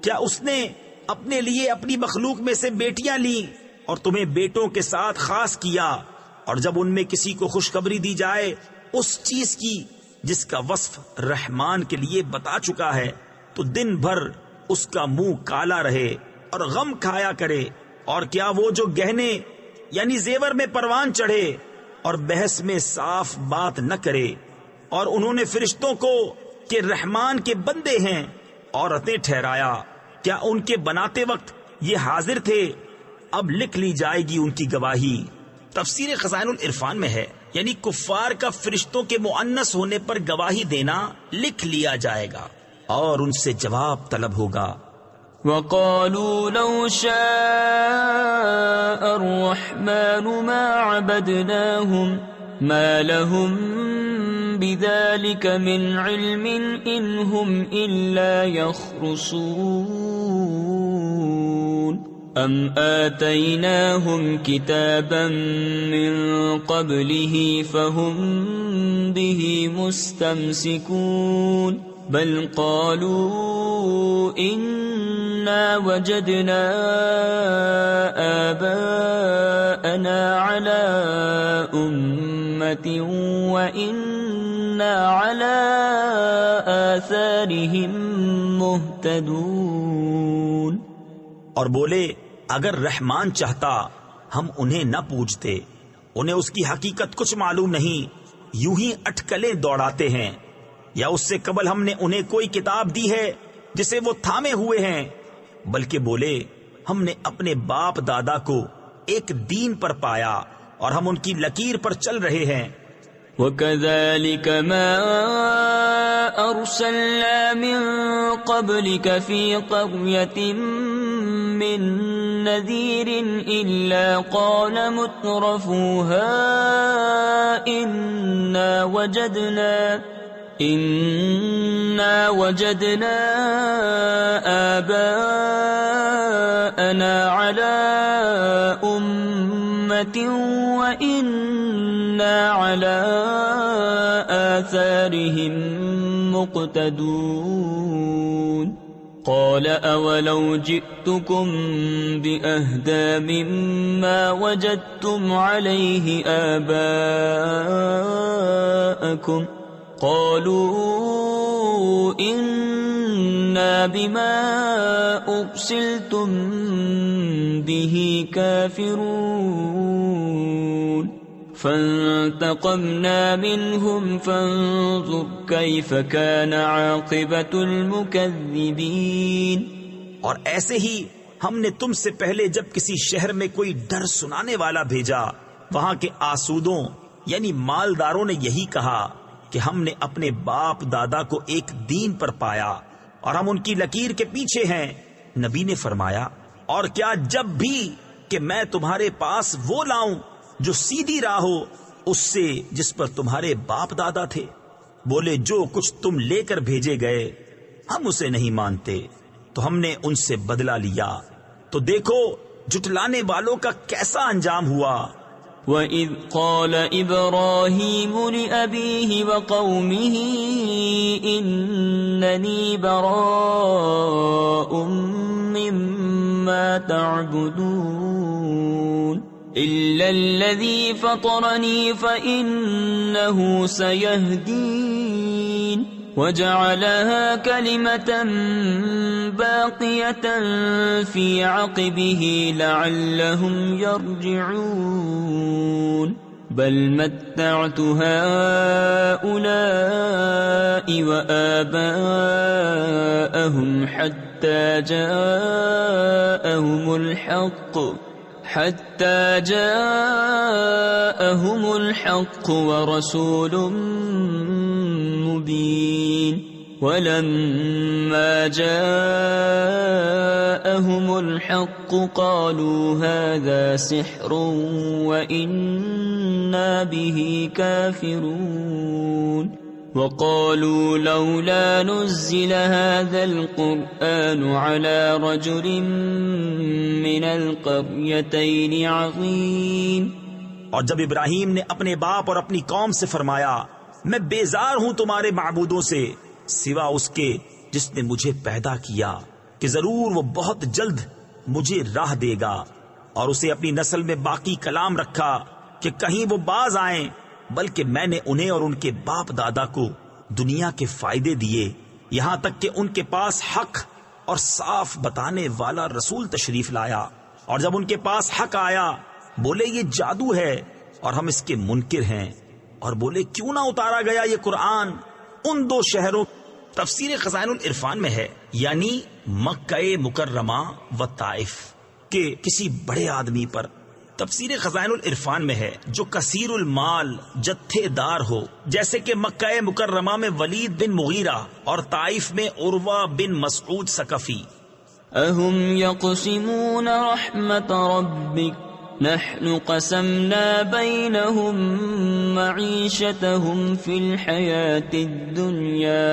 کیا اس نے اپنے لیے اپنی مخلوق میں سے بیٹیاں لیں اور تمہیں بیٹوں کے ساتھ خاص کیا، اور جب ان میں کسی کو خوشخبری دی جائے اس چیز کی جس کا وصف رحمان کے لیے بتا چکا ہے، تو دن بھر اس کا منہ کالا رہے اور غم کھایا کرے؟ اور کیا وہ جو گہنے یعنی زیور میں پروان چڑھے اور بحث میں صاف بات نہ کرے، اور انہوں نے فرشتوں کو کہ رحمان کے بندے ہیں عورتیں ٹھہرایا، کیا ان کے بناتے وقت یہ حاضر تھے؟ اب لکھ لی جائے گی ان کی گواہی. تفسیر خزائن العرفان میں ہے، یعنی کفار کا فرشتوں کے مؤنث ہونے پر گواہی دینا لکھ لیا جائے گا اور ان سے جواب طلب ہوگا. وقالوا لو شاء الرحمن ما عبدناهم ما لهم بذلك من علم إن هم إلا يخرصون. أم آتيناهم كتابا من قبله فهم به مستمسكون. بل قالوا إنا وجدنا آباءنا على أمة وإنا على آثارهم مهتدون. اور بولے اگر رحمان چاہتا ہم انہیں نہ پوجتے، انہیں اس کی حقیقت کچھ معلوم نہیں، یوں ہی اٹکلیں دوڑاتے ہیں. یا اس سے قبل ہم نے انہیں کوئی کتاب دی ہے جسے وہ تھامے ہوئے ہیں؟ بلکہ بولے ہم نے اپنے باپ دادا کو ایک دین پر پایا اور ہم ان کی لکیر پر چل رہے ہیں. وَكَذَلِكَ مَا أَرْسَلْنَا مِن قَبْلِكَ فِي قَرْيَةٍ مِّن نَّذِيرٍ إِلَّا قَالَ مُتْرَفُوهَا إِنَّا وَجَدْنَا آبَاءَنَا عَلَى أُمَّةٍ وَإِنَّا عَلَى آثَارِهِم مُقْتَدُونَ. قَالَ أَوَلَوْ جِئْتُكُم بِأَهْدَىٰ مِمَّا وَجَدتُّمْ عَلَيْهِ آبَاءَكُمْ قالوا إنا بما أرسلتم به كافرون. فانتقمنا منهم فانظر كيف كان عاقبة المكذبين. اور ایسے ہی ہم نے تم سے پہلے جب کسی شہر میں کوئی ڈر سنانے والا بھیجا، وہاں کے آسودوں یعنی مالداروں نے یہی کہا کہ ہم نے اپنے باپ دادا کو ایک دین پر پایا اور ہم ان کی لکیر کے پیچھے ہیں. نبی نے فرمایا اور کیا جب بھی کہ میں تمہارے پاس وہ لاؤں جو سیدھی راہ ہو اس سے جس پر تمہارے باپ دادا تھے؟ بولے جو کچھ تم لے کر بھیجے گئے ہم اسے نہیں مانتے تو ہم نے ان سے بدلہ لیا. تو دیکھو جھٹلانے والوں کا کیسا انجام ہوا. وَإِذْ قَالَ إِبْرَاهِيمُ لِأَبِيهِ وَقَوْمِهِ إِنَّنِي بَرَاءٌ مِّمَّا تَعْبُدُونَ إِلَّا الَّذِي فَطَرَنِي فَإِنَّهُ سَيَهْدِينِ. وَجَعَلَهَا كَلِمَةً بَاقِيَةً فِي عَقِبِهِ لَعَلَّهُمْ يَرْجِعُونَ. بَلْ مَتَّعْتُ هَٰؤُلَاءِ وَآبَاءَهُمْ حَتَّىٰ جَاءَهُمُ الْحَقُّ وَرَسُولٌ مُّبِينٌ. وَلَمَّا جَاءَهُمُ الْحَقُّ قَالُوا هَٰذَا سِحْرٌ وَإِنَّا بِهِ كَافِرُونَ. وَقَالُوا لَوْلَا نُزِّلَ هَٰذَا الْقُرْآنُ عَلَىٰ رَجُلٍ مِّنَ الْقَرْيَتَيْنِ عَظِيمٍ. اور جب ابراہیم نے اپنے باپ اور اپنی قوم سے فرمایا میں بیزار ہوں تمہارے معبودوں سے سوا اس کے جس نے مجھے پیدا کیا کہ ضرور وہ بہت جلد مجھے راہ دے گا، اور اسے اپنی نسل میں باقی کلام رکھا کہ کہیں وہ باز آئیں، بلکہ میں نے انہیں اور ان کے باپ دادا کو دنیا کے فائدے دیے یہاں تک کہ ان کے پاس حق اور صاف بتانے والا رسول تشریف لایا، اور جب ان کے پاس حق آیا بولے یہ جادو ہے اور ہم اس کے منکر ہیں، اور بولے کیوں نہ اتارا گیا یہ قرآن ان دو شہروں۔ تفسیر خزائن العرفان میں ہے یعنی مکہ مکرمہ و طائف کے کسی بڑے آدمی پر۔ تفسیر خزائن العرفان میں ہے جو کثیر المال جتھے دار ہو، جیسے کہ مکہ مکرمہ میں ولید بن مغیرہ اور طائف میں عروہ بن مسعود ثقفی۔ اہم یقسمون رحمت ربک نحن قسمنا بینہم معیشتہم فی الحیاة الدنیا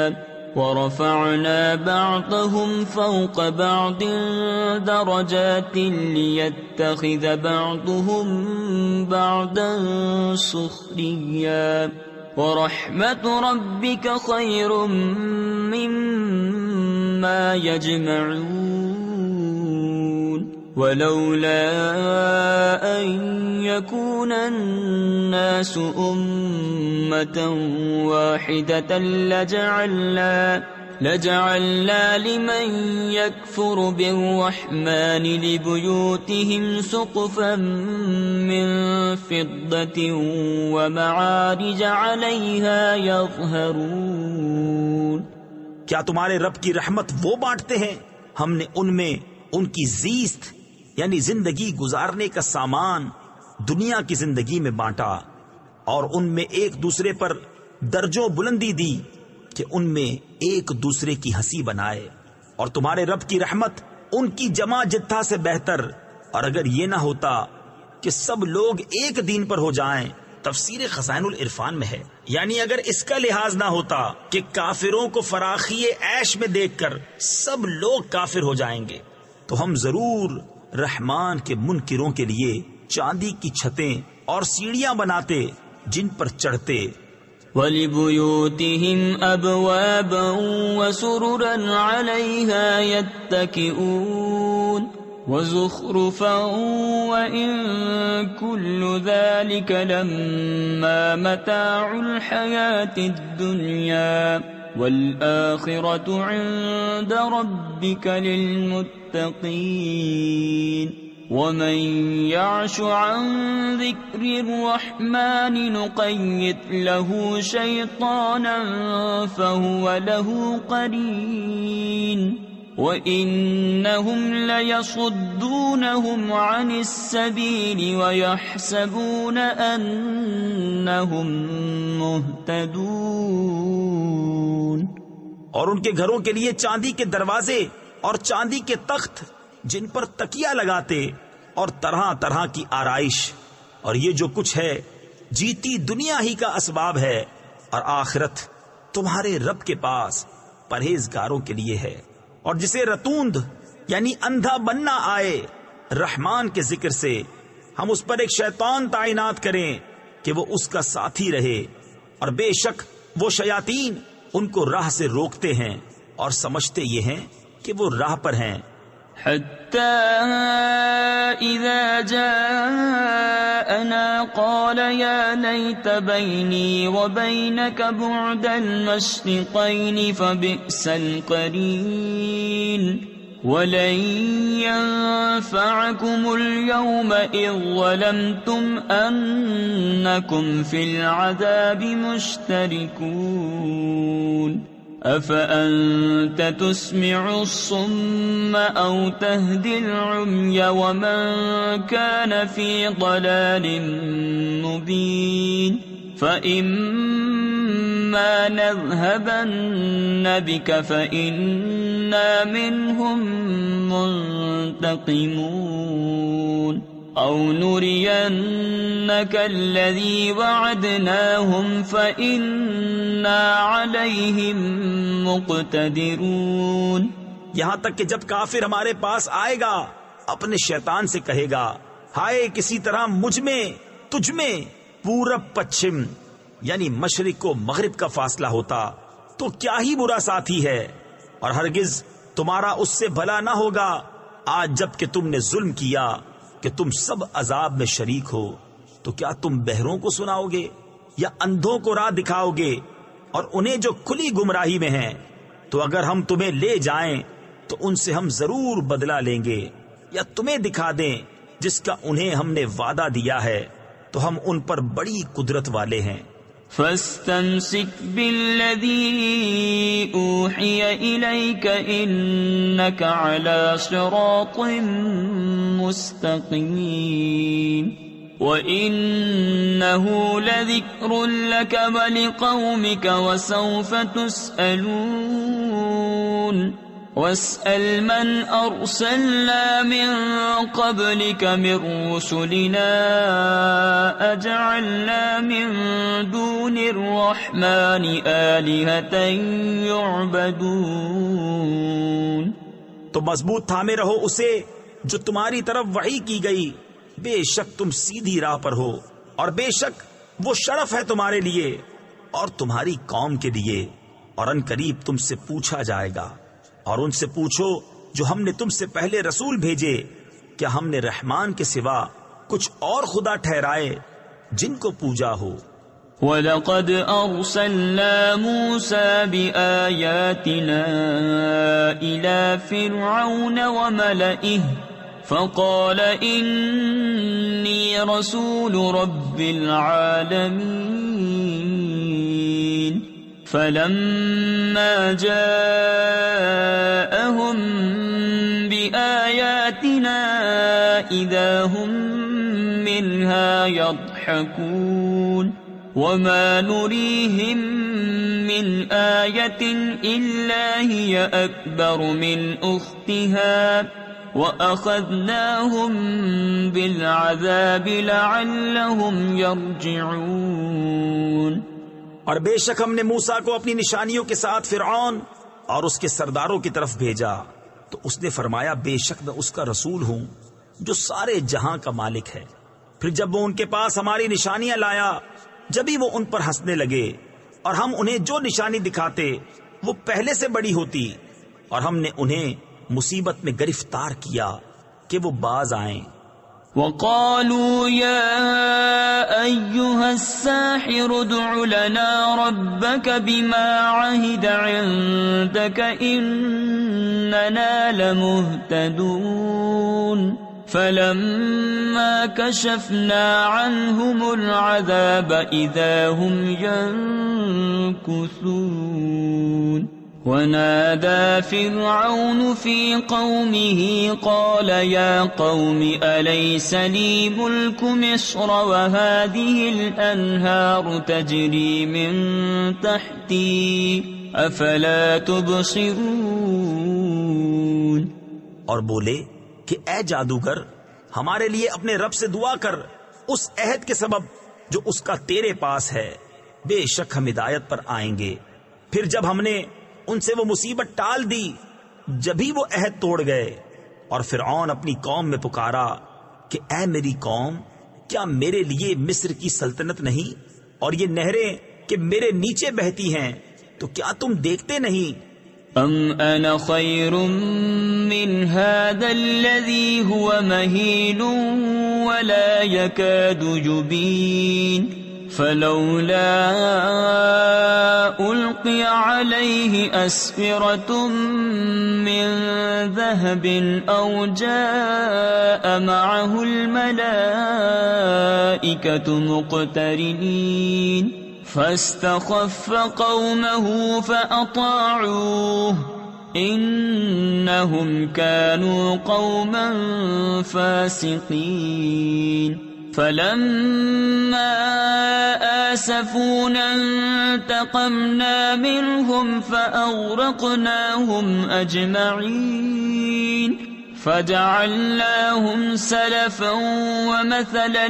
ورفعنا بعضهم فوق بعض درجات ليتخذ بعضهم بعضا سخريا ورحمة ربك خير مما يجمعون ولولا أن يكون الناس أمة واحدة لجعلنا لمن يكفر بالرحمن لبيوتهم سقفا من فضة ومعارج عليها يظهرون۔ کیا تمہارے رب کی رحمت وہ بانٹتے ہیں؟ ہم نے ان میں ان کی زیست یعنی زندگی گزارنے کا سامان دنیا کی زندگی میں بانٹا، اور ان میں ایک دوسرے پر درجوں بلندی دی کہ ان میں ایک دوسرے کی ہنسی بنائے، اور تمہارے رب کی رحمت ان کی جمع جتھا سے بہتر۔ اور اگر یہ نہ ہوتا کہ سب لوگ ایک دین پر ہو جائیں، تفسیر خزائن العرفان میں ہے یعنی اگر اس کا لحاظ نہ ہوتا کہ کافروں کو فراخی عیش میں دیکھ کر سب لوگ کافر ہو جائیں گے، تو ہم ضرور رحمان کے منکروں کے لیے چاندی کی چھتیں اور سیڑھیاں بناتے جن پر چڑھتے۔ وَلِبُيُوتِهِمْ أَبْوَابًا وَسُرُرًا عَلَيْهَا يَتَّكِئُونَ وَزُخْرُفًا وَإِن كُلُّ ذَلِكَ لَمَّا مَتَاعُ الْحَيَاةِ الدُّنْيَا وَالْآخِرَةُ عِندَ رَبِّكَ لِلْمُتَّقِينَ وَمَن يَعْشُ عَن ذِكْرِ الرَّحْمَنِ نُقَيِّضْ لَهُ شَيْطَانًا فَهُوَ لَهُ قَرِينٌ وَإِنَّهُمْ لَيَصُدُّونَهُمْ عَنِ السَّبِيلِ وَيَحْسَبُونَ أَنَّهُمْ مُهْتَدُونَ۔ اور ان کے گھروں کے لیے چاندی کے دروازے اور چاندی کے تخت جن پر تکیہ لگاتے اور طرح طرح کی آرائش، اور یہ جو کچھ ہے جیتی دنیا ہی کا اسباب ہے، اور آخرت تمہارے رب کے پاس پرہیزگاروں کے لیے ہے۔ اور جسے رتوند یعنی اندھا بننا آئے رحمان کے ذکر سے، ہم اس پر ایک شیطان تعینات کریں کہ وہ اس کا ساتھی رہے، اور بے شک وہ شیاطین ان کو راہ سے روکتے ہیں اور سمجھتے یہ ہیں کہ وہ راہ پر ہیں۔ حتى إذا جاءنا قال يا ليت بيني وبينك بعد المشرقين فبئس القرين ولن ينفعكم اليوم إذ ظلمتم أنكم في العذاب مشتركون أفأنت تسمع الصم أو تهدي العمي ومن كان في ضلال مبين فإما نذهبن بك فإنا منهم منتقمون أو نرينك الذي وعدناهم فإنا عليهم مقتدرون۔ یہاں تک کہ جب کافر ہمارے پاس آئے گا اپنے شیطان سے کہے گا ہائے کسی طرح مجھ میں تجھ میں پورب پچھم یعنی مشرق و مغرب کا فاصلہ ہوتا تو کیا ہی برا ساتھی ہے، اور ہرگز تمہارا اس سے بھلا نہ ہوگا آج جب کہ تم نے ظلم کیا کہ تم سب عذاب میں شریک ہو۔ تو کیا تم بہروں کو سناؤ گے یا اندھوں کو راہ دکھاؤ گے، اور انہیں جو کھلی گمراہی میں ہیں؟ تو اگر ہم تمہیں لے جائیں تو ان سے ہم ضرور بدلہ لیں گے، یا تمہیں دکھا دیں جس کا انہیں ہم نے وعدہ دیا ہے، تو ہم ان پر بڑی قدرت والے ہیں۔ فاستمسك بالذي أوحي إليك إنك على صراط مستقيم وإنه لذكر لك ولقومك وسوف تسألون واسأل من أرسلنا من قبلك من رسلنا أجعلنا من دون الرحمن آلهة يعبدون۔ تو مضبوط تھامے رہو اسے جو تمہاری طرف وحی کی گئی، بے شک تم سیدھی راہ پر ہو، اور بے شک وہ شرف ہے تمہارے لیے اور تمہاری قوم کے لیے، اور ان قریب تم سے پوچھا جائے گا۔ اور ان سے پوچھو جو ہم نے تم سے پہلے رسول بھیجے، کیا ہم نے رحمان کے سوا کچھ اور خدا ٹھہرائے جن کو پوجا ہو؟ وَلَقَدْ أَرْسَلْنَا مُوسَى بِآيَاتِنَا إِلَى فِرْعَوْنَ وَمَلَئِهِ فَقَالَ إِنِّي رَسُولُ رَبِّ الْعَالَمِينَ فَلَمَّا جَاءَهُم بِآيَاتِنَا إِذَا هُم مِّنْهَا يَضْحَكُونَ وَمَا نُرِيهِم مِّنْ آيَةٍ إِلَّا هِيَ أَكْبَرُ مِنْ أُخْتِهَا وَأَخَذْنَاهُم بِالْعَذَابِ لَعَلَّهُمْ يَرْجِعُونَ۔ اور بے شک ہم نے موسیٰ کو اپنی نشانیوں کے ساتھ فرعون اور اس کے سرداروں کی طرف بھیجا، تو اس نے فرمایا بے شک میں اس کا رسول ہوں جو سارے جہاں کا مالک ہے۔ پھر جب وہ ان کے پاس ہماری نشانیاں لایا، جبھی وہ ان پر ہنسنے لگے، اور ہم انہیں جو نشانی دکھاتے وہ پہلے سے بڑی ہوتی، اور ہم نے انہیں مصیبت میں گرفتار کیا کہ وہ باز آئیں۔ وَقَالُوا يَا أَيُّهَا السَّاحِرُ ادْعُ لَنَا رَبَّكَ بِمَا عَهِدَ عِندَكَ إِنَّنَا لَمُهْتَدُونَ فَلَمَّا كَشَفْنَا عَنْهُمُ الْعَذَابَ إِذَا هُمْ يَنكُثُونَ وَنَادَى فِرْعَوْنُ فِي قَوْمِهِ قَالَ يَا قَوْمِ أَلَيْسَ لِي مُلْكُ مِصْرَ وَهَٰذِهِ الْأَنْهَارُ تَجْرِي مِن تَحْتِي أَفَلَا تُبْصِرُونَ۔ اور بولے کہ اے جادوگر، ہمارے لیے اپنے رب سے دعا کر اس عہد کے سبب جو اس کا تیرے پاس ہے، بے شک ہم ہدایت پر آئیں گے۔ پھر جب ہم نے ان سے وہ مصیبت ٹال دی، جبھی وہ عہد توڑ گئے، اور فرعون اپنی قوم میں پکارا کہ اے میری قوم، کیا میرے لیے مصر کی سلطنت نہیں، اور یہ نہریں کہ میرے نیچے بہتی ہیں، تو کیا تم دیکھتے نہیں؟ ام انا خیر من هذا الذي هو مهين ولا يكاد يبين فلولا ألقي عليه أسورة من ذهب أو جاء معه الملائكة مقترنين فاستخف قومه فأطاعوه إنهم كانوا قوما فاسقين فلما آسفونا انتقمنا منهم فأغرقناهم أجمعين فجعلناهم سلفا ومثلا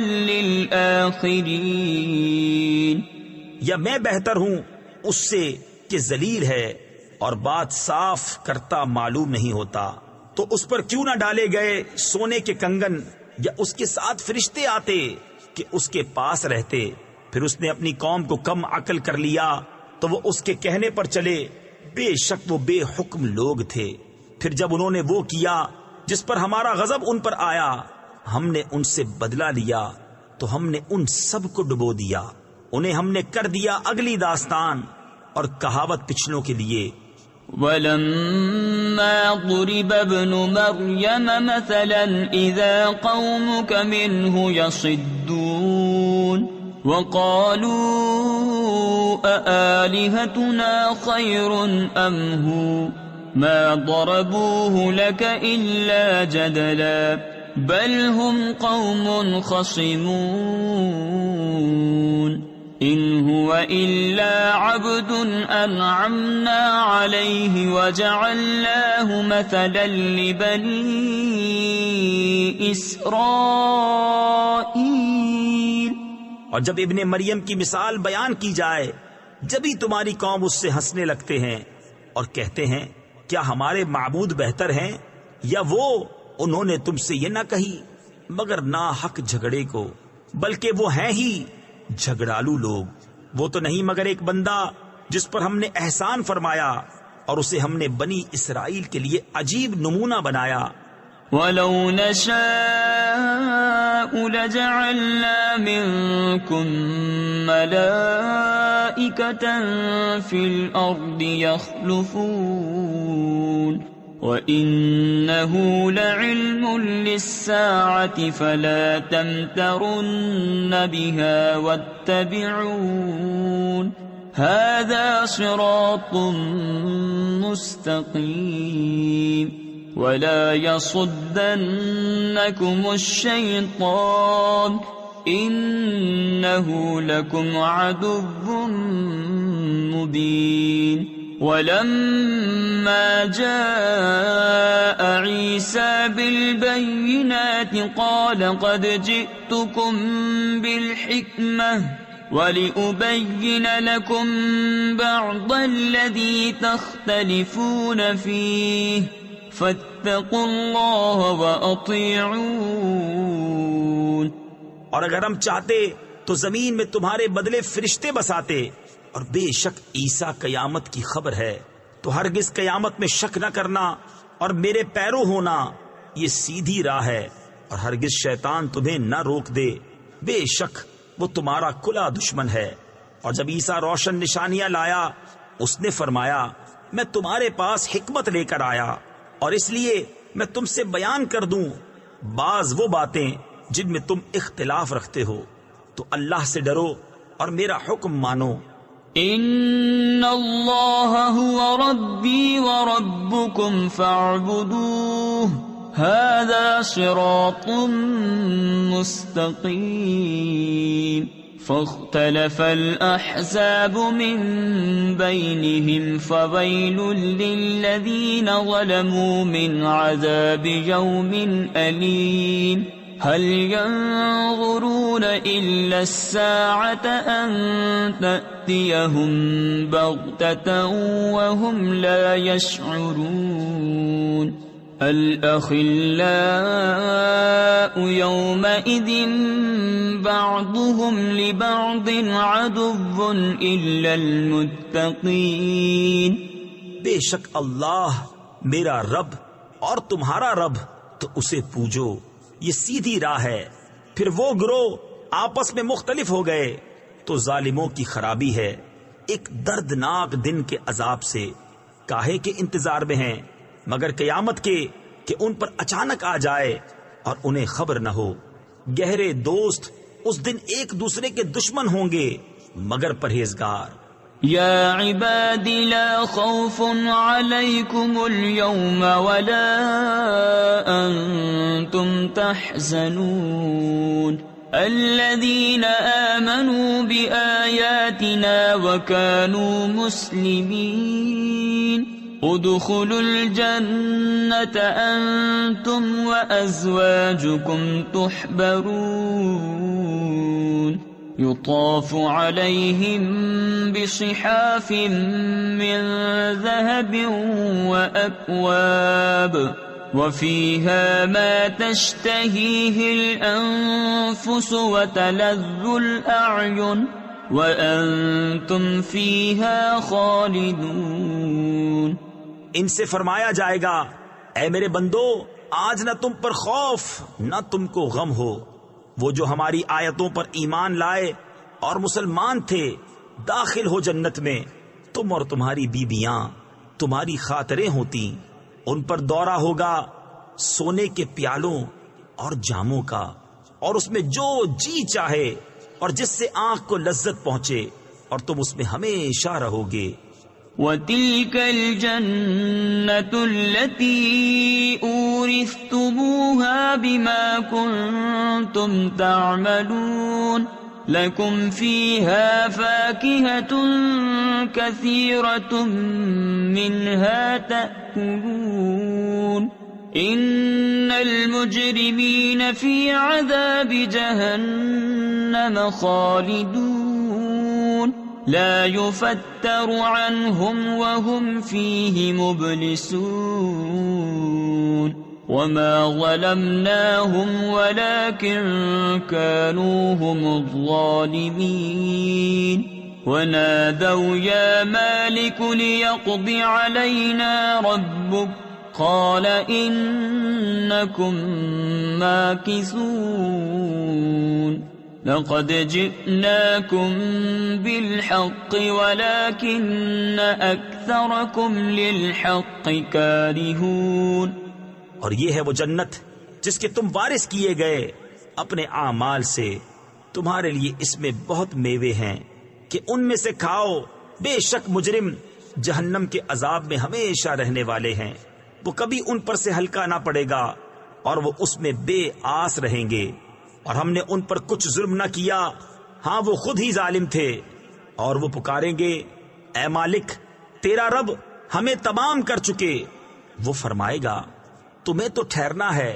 للآخرين۔ یا میں بہتر ہوں اس سے کہ ذلیل ہے اور بات صاف کرتا معلوم نہیں ہوتا، تو اس پر کیوں نہ ڈالے گئے سونے کے کنگن، یا اس کے ساتھ فرشتے آتے کہ اس کے پاس رہتے، پھر اس نے اپنی قوم کو کم عقل کر لیا تو وہ اس کے کہنے پر چلے، بے شک وہ بے حکم لوگ تھے۔ پھر جب انہوں نے وہ کیا جس پر ہمارا غضب ان پر آیا، ہم نے ان سے بدلہ لیا تو ہم نے ان سب کو ڈبو دیا۔ انہیں ہم نے کر دیا اگلی داستان اور کہاوت پچھلوں کے لیے۔ وَلَمَّا ضُرِبَ ابْنُ مَرْيَمَ مَثَلًا إِذَا قَوْمُكَ مِنْهُ يَصِدُّونَ وَقَالُوا أَآلِهَتُنَا خَيْرٌ أَمْ هُوَ مَا ضَرَبُوهُ لَكَ إِلَّا جَدَلًا بَلْ هُمْ قَوْمٌ خَصِمُونَ إِنْ هُوَ إِلَّا عَبْدٌ أَنْعَمْنَا عَلَيْهِ وَجَعَلْنَاهُ مَثَلًا لِبَنِي إِسْرَائِيلَ۔ اور جب ابن مریم کی مثال بیان کی جائے، جبھی تمہاری قوم اس سے ہنسنے لگتے ہیں اور کہتے ہیں کیا ہمارے معبود بہتر ہیں یا وہ؟ انہوں نے تم سے یہ نہ کہی مگر ناحق جھگڑے کو، بلکہ وہ ہیں ہی جھگڑالو لوگ۔ وہ تو نہیں مگر ایک بندہ جس پر ہم نے احسان فرمایا اور اسے ہم نے بنی اسرائیل کے لیے عجیب نمونہ بنایا۔ وَلَوْ نَشَاءُ لَجَعَلْنَا مِنكُم مَّلَائِكَةً فِي الْأَرْضِ يَخْلُفُونَ وَإِنَّهُ لَعِلْمٌ لِلسَّاعَةِ فَلَا تَمْتَرُنَّ بِهَا وَاتَّبِعُونِ هَذَا صِرَاطٌ مُسْتَقِيمٌ وَلَا يَصُدَّنَّكُمُ الشَّيْطَانُ إِنَّهُ لَكُمْ عَدُوٌّ مُبِينٌ۔ وَلَمَّا جَاءَ عِيسَى بِالْبَيِّنَاتِ قَالَ قَدْ جِئْتُكُمْ بِالْحِكْمَةِ وَلِأُبَيِّنَ لَكُمْ بَعْضَ الَّذِي تَخْتَلِفُونَ فِيهِ فَاتَّقُوا اللَّهَ وَأَطِيعُونِ۔ اور اگر ہم چاہتے تو زمین میں تمہارے بدلے فرشتے بساتے، اور بے شک عیسیٰ قیامت کی خبر ہے، تو ہرگز قیامت میں شک نہ کرنا اور میرے پیرو ہونا، یہ سیدھی راہ ہے، اور ہرگز شیطان تمہیں نہ روک دے، بے شک وہ تمہارا کھلا دشمن ہے۔ اور جب عیسیٰ روشن نشانیاں لایا، اس نے فرمایا میں تمہارے پاس حکمت لے کر آیا، اور اس لیے میں تم سے بیان کر دوں بعض وہ باتیں جن میں تم اختلاف رکھتے ہو، تو اللہ سے ڈرو اور میرا حکم مانو۔ ان اللہ هو ربی وربکم فاعبدوه هذا صراط مستقیم۔ فاختلف الأحزاب من بينهم فويل للذين ظلموا من عذاب يوم أليم۔ هل ينظرون إلا الساعة أن تأتيهم بغتة وهم لا يشعرون۔ الأخلاء يومئذ بعضهم لبعض عدو إلا المتقين۔ بے شک اللہ میرا رب اور تمہارا رب، تو اسے پوجو، یہ سیدھی راہ ہے۔ پھر وہ گروہ آپس میں مختلف ہو گئے تو ظالموں کی خرابی ہے ایک دردناک دن کے عذاب سے، کاہے کے انتظار میں ہیں مگر قیامت کے کہ ان پر اچانک آ جائے اور انہیں خبر نہ ہو۔ گہرے دوست اس دن ایک دوسرے کے دشمن ہوں گے مگر پرہیزگار۔ یا عباد لا خوف علیکم اليوم ولا انتم تحزنون الذین آمنوا بآیاتنا وكانوا مسلمین۔ ادخلوا الجنة انتم وازواجكم تحبرون يطاف عليهم بصحاف من ذهب وأكواب وفيها ما تشتهيه الأنفس وتلذ الأعين وأنتم فيها خالدون. ان سے فرمایا جائے گا اے میرے بندو آج نہ تم پر خوف نہ تم کو غم ہو. وہ جو ہماری آیتوں پر ایمان لائے اور مسلمان تھے داخل ہو جنت میں. تم اور تمہاری بیویاں تمہاری خاطریں ہوتی. ان پر دورہ ہوگا سونے کے پیالوں اور جاموں کا اور اس میں جو جی چاہے اور جس سے آنکھ کو لذت پہنچے اور تم اس میں ہمیشہ رہو گے. وَتِلْكَ الْجَنَّةُ الَّتِي أُورِثْتُمُوهَا بِمَا كُنتُمْ تَعْمَلُونَ لَكُمْ فِيهَا فَاكِهَةٌ كَثِيرَةٌ مِّنْهَا تَأْكُلُونَ إِنَّ الْمُجْرِمِينَ فِي عَذَابِ جَهَنَّمَ خَالِدُونَ لا يفتر عنهم وهم فيه مبلسون وما ظلمناهم ولكن كانوا هم الظالمين ونادوا يا مالك ليقض علينا ربك قال إنكم ماكثون لقد جئناكم بالحق ولكن أكثركم للحق كارهون. اور یہ ہے وہ جنت جس کے تم وارث کیے گئے اپنے اعمال سے. تمہارے لیے اس میں بہت میوے ہیں کہ ان میں سے کھاؤ. بے شک مجرم جہنم کے عذاب میں ہمیشہ رہنے والے ہیں. وہ کبھی ان پر سے ہلکا نہ پڑے گا اور وہ اس میں بے آس رہیں گے. اور ہم نے ان پر کچھ ظلم نہ کیا ہاں وہ خود ہی ظالم تھے. اور وہ پکاریں گے اے مالک تیرا رب ہمیں تمام کر چکے. وہ فرمائے گا تمہیں تو ٹھہرنا ہے.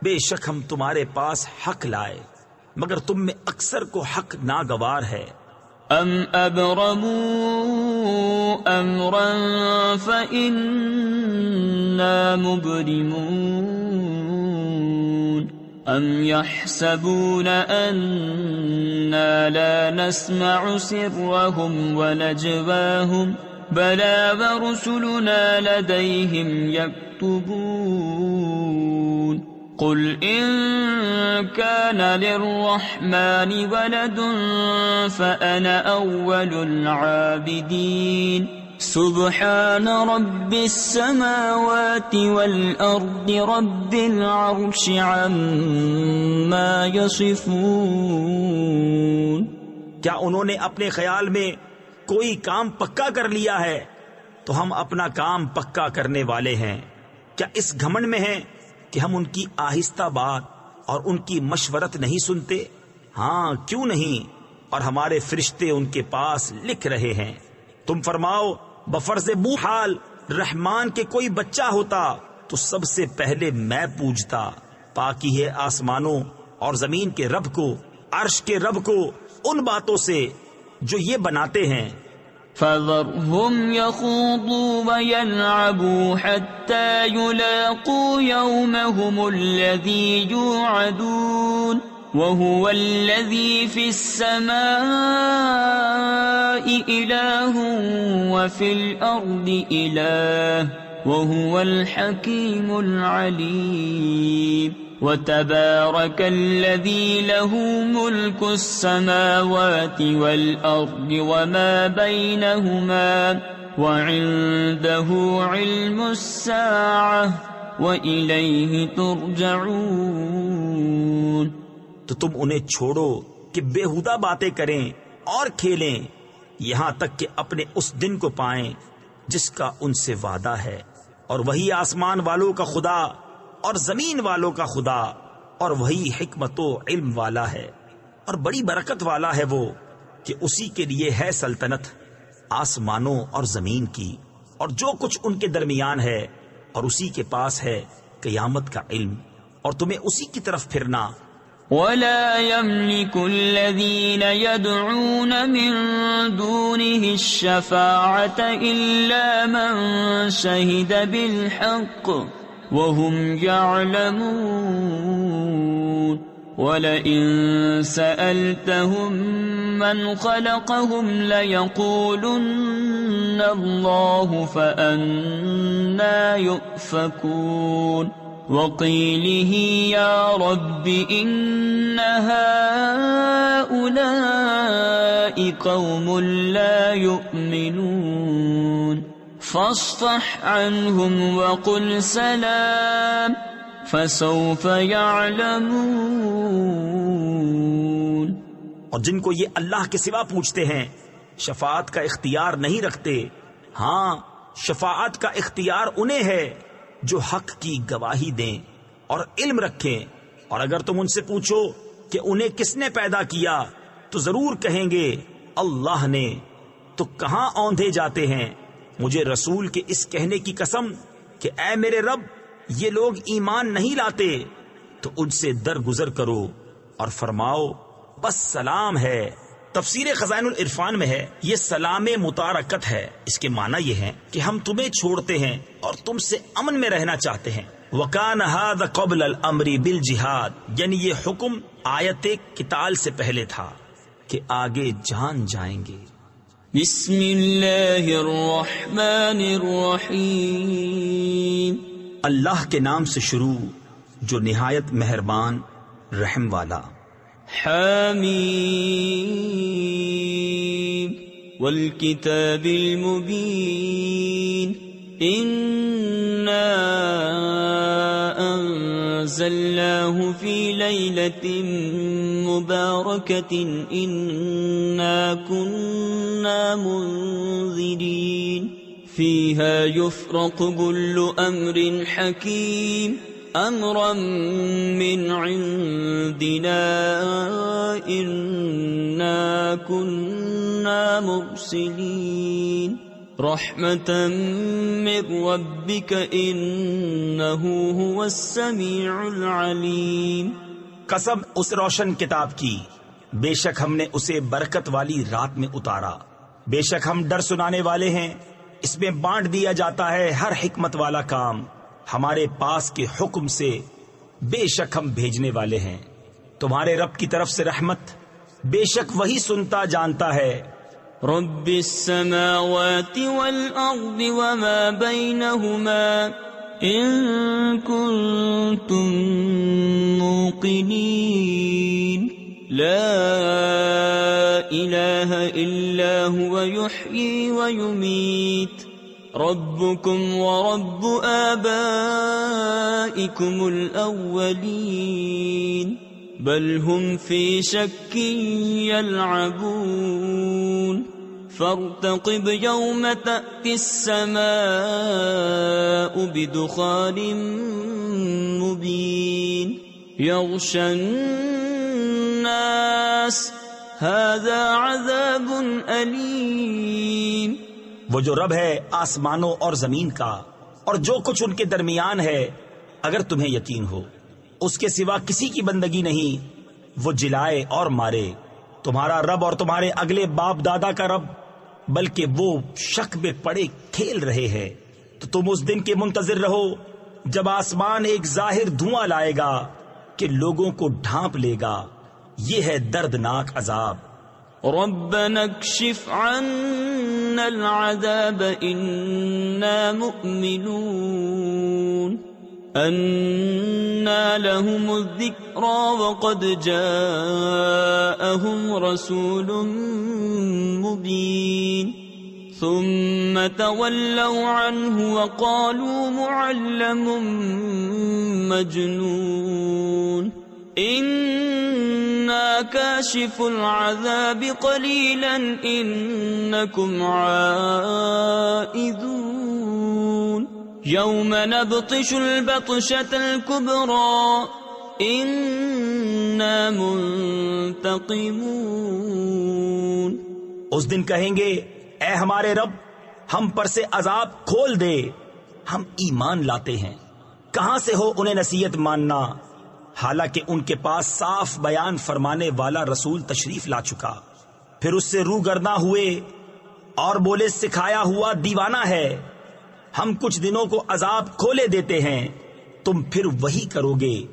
بے شک ہم تمہارے پاس حق لائے مگر تم میں اکثر کو حق ناگوار ہے. ام ابرموا امرا فإنا مبرمون ام يحسبون أنا لا نسمع سرهم ونجواهم بلى ورسلنا لديهم يكتبون قل إن كان للرحمن ولد فأنا أول العابدين سبحان رب السماوات والأرض رب العرش عما يصفون. کیا انہوں نے اپنے خیال میں کوئی کام پکا کر لیا ہے تو ہم اپنا کام پکا کرنے والے ہیں. کیا اس گھمنڈ میں ہیں کہ ہم ان کی آہستہ بات اور ان کی مشورت نہیں سنتے؟ ہاں کیوں نہیں. اور ہمارے فرشتے ان کے پاس لکھ رہے ہیں. تم فرماؤ بفرض بو حال رحمان کے کوئی بچہ ہوتا تو سب سے پہلے میں پوجتا. پاکی ہے آسمانوں اور زمین کے رب کو عرش کے رب کو ان باتوں سے جو یہ بناتے ہیں. فَذَرْهُمْ يَخُوضُوا وَيَلْعَبُوا حَتَّى يُلَاقُوا يَوْمَهُمُ الَّذِي يُوعَدُونَ وَهُوَ الَّذِي فِي السَّمَاءِ إِلَٰهٌ وَفِي الْأَرْضِ إِلَٰهٌ وَهُوَ الْحَكِيمُ الْعَلِيمُ. وَتَبَارَكَ الَّذِي لَهُ مُلْكُ السَّمَاوَاتِ وَالْأَرْضِ وَمَا بَيْنَهُمَا وَعِندَهُ عِلْمُ السَّاعَةِ وَإِلَيْهِ تُرْجَعُونَ. تو تم انہیں چھوڑو کہ بےہودہ باتیں کریں اور کھیلیں یہاں تک کہ اپنے اس دن کو پائیں جس کا ان سے وعدہ ہے. اور وہی آسمان والوں کا خدا اور زمین والوں کا خدا اور وہی حکمت و علم والا ہے اور بڑی برکت والا ہے وہ کہ اسی کے لیے ہے سلطنت آسمانوں اور زمین کی اور جو کچھ ان کے درمیان ہے اور اسی کے پاس ہے قیامت کا علم اور تمہیں اسی کی طرف پھرنا. وَلَا يَمْلِكُ الَّذِينَ يَدْعُونَ مِن دُونِهِ الشَّفَاعَةَ إِلَّا مَن شَهِدَ بِالْحَقِّ وهم يعلمون ولئن سألتهم من خلقهم ليقولن الله فأنا يؤفكون وقيله يا رب إن هؤلاء قوم لا يؤمنون فاصفح عنهم وقل سلام فسوف يعلمون. اور جن کو یہ اللہ کے سوا پوچھتے ہیں شفاعت کا اختیار نہیں رکھتے، ہاں شفاعت کا اختیار انہیں ہے جو حق کی گواہی دیں اور علم رکھیں. اور اگر تم ان سے پوچھو کہ انہیں کس نے پیدا کیا تو ضرور کہیں گے اللہ نے. تو کہاں اوندھے جاتے ہیں مجھے رسول کے اس کہنے کی قسم کہ اے میرے رب یہ لوگ ایمان نہیں لاتے. تو ان سے درگزر کرو اور فرماؤ بس سلام ہے. تفسیر خزائن العرفان میں ہے یہ سلام متارکت ہے. اس کے معنی یہ ہے کہ ہم تمہیں چھوڑتے ہیں اور تم سے امن میں رہنا چاہتے ہیں. وَكَانَ هَذَا قَبْلَ الْأَمْرِ بِالْجِهَادِ، یعنی یہ حکم آیت قتال سے پہلے تھا کہ آگے جان جائیں گے. بسم اللہ الرحمن الرحیم. اللہ کے نام سے شروع جو نہایت مہربان رحم والا. حمیم والکتاب المبین انا انزلناه فی لیلۃ مبارکۃ انا کنا منذرین فیہا یفرق کل امر حکیم امرا من عندنا انا كنا مرسلین رحمتا من ربک انه هو السمیع العلیم. قسم اس روشن کتاب کی، بے شک ہم نے اسے برکت والی رات میں اتارا. بے شک ہم ڈر سنانے والے ہیں، اس میں بانٹ دیا جاتا ہے ہر حکمت والا کام. ہمارے پاس کے حکم سے بے شک ہم بھیجنے والے ہیں. تمہارے رب کی طرف سے رحمت، بے شک وہی سنتا جانتا ہے. رب السماوات والارض وما بينهما ان كنتم موقنين لا اله الا هو يحيي ويميت ربكم ورب آبائكم الأولين بل هم في شك يلعبون فارتقب يوم تأتي السماء بدخان مبين يغشى الناس هذا عذاب أليم. وہ جو رب ہے آسمانوں اور زمین کا اور جو کچھ ان کے درمیان ہے، اگر تمہیں یقین ہو اس کے سوا کسی کی بندگی نہیں، وہ جلائے اور مارے. تمہارا رب اور تمہارے اگلے باپ دادا کا رب، بلکہ وہ شک میں پڑے کھیل رہے ہیں. تو تم اس دن کے منتظر رہو جب آسمان ایک ظاہر دھواں لائے گا کہ لوگوں کو ڈھانپ لے گا. یہ ہے دردناک عذاب. ربنا اكشف عنا العذاب إنا مؤمنون أنا لهم الذكرى وقد جاءهم رسول مبين ثم تولوا عنه وقالوا معلم مجنون إنا كاشف العذاب قليلا إنكم عائدون يوم نبطش البطشة الكبرى إنا منتقمون. اس دن کہیں گے اے ہمارے رب ہم پر سے عذاب کھول دے، ہم ایمان لاتے ہیں. کہاں سے ہو انہیں نصیحت ماننا، حالانکہ ان کے پاس صاف بیان فرمانے والا رسول تشریف لا چکا. پھر اس سے روگرداں ہوئے اور بولے سکھایا ہوا دیوانہ ہے. ہم کچھ دنوں کو عذاب کھولے دیتے ہیں تم پھر وہی کرو گے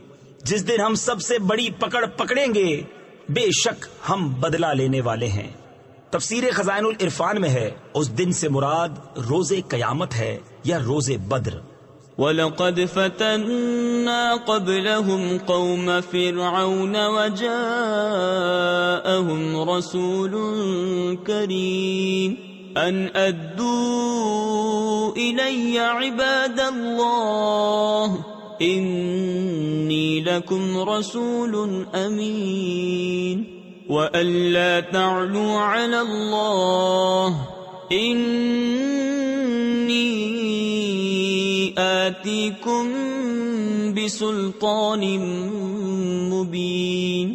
جس دن ہم سب سے بڑی پکڑ پکڑیں گے، بے شک ہم بدلہ لینے والے ہیں۔ تفسیر خزائن العرفان میں ہے اس دن سے مراد روز قیامت ہے یا روز بدر۔ وَلَقَدْ فَتَنَّا قَبْلَهُمْ قَوْمَ فِرْعَوْنَ وَجَاءَهُمْ رَسُولٌ كَرِيمٌ أَنْ أَدُّوا إِلَيَّ عِبَادَ اللَّهِ إِنِّي لَكُمْ رَسُولٌ أَمِينٌ وَأَن لَّا تَعْلُوا عَلَى اللَّهِ إِنِّي آتِيكُم بِسُلْطَانٍ مُّبِينٍ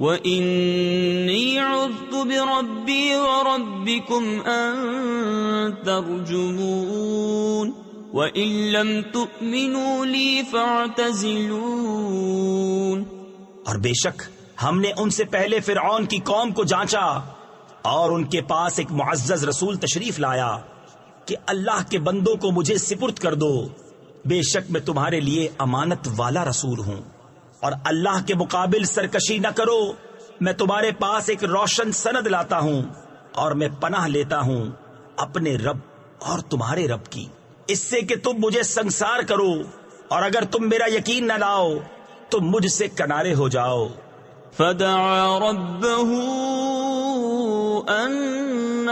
وَإِنِّي عُذْتُ بِرَبِّي وَرَبِّكُمْ أَن تَرْجُمُونِ وَإِن لَّمْ تُؤْمِنُوا لِي فَاعْتَزِلُونِ۔ اور بے شک ہم نے ان سے پہلے فرعون کی قوم کو جانچا اور ان کے پاس ایک معزز رسول تشریف لایا کہ اللہ کے بندوں کو مجھے سپرد کر دو، بے شک میں تمہارے لیے امانت والا رسول ہوں، اور اللہ کے مقابل سرکشی نہ کرو، میں تمہارے پاس ایک روشن سند لاتا ہوں، اور میں پناہ لیتا ہوں اپنے رب اور تمہارے رب کی، اس سے کہ تم مجھے سنگسار کرو، اور اگر تم میرا یقین نہ لاؤ تو مجھ سے کنارے ہو جاؤ۔ فدعا ربه أن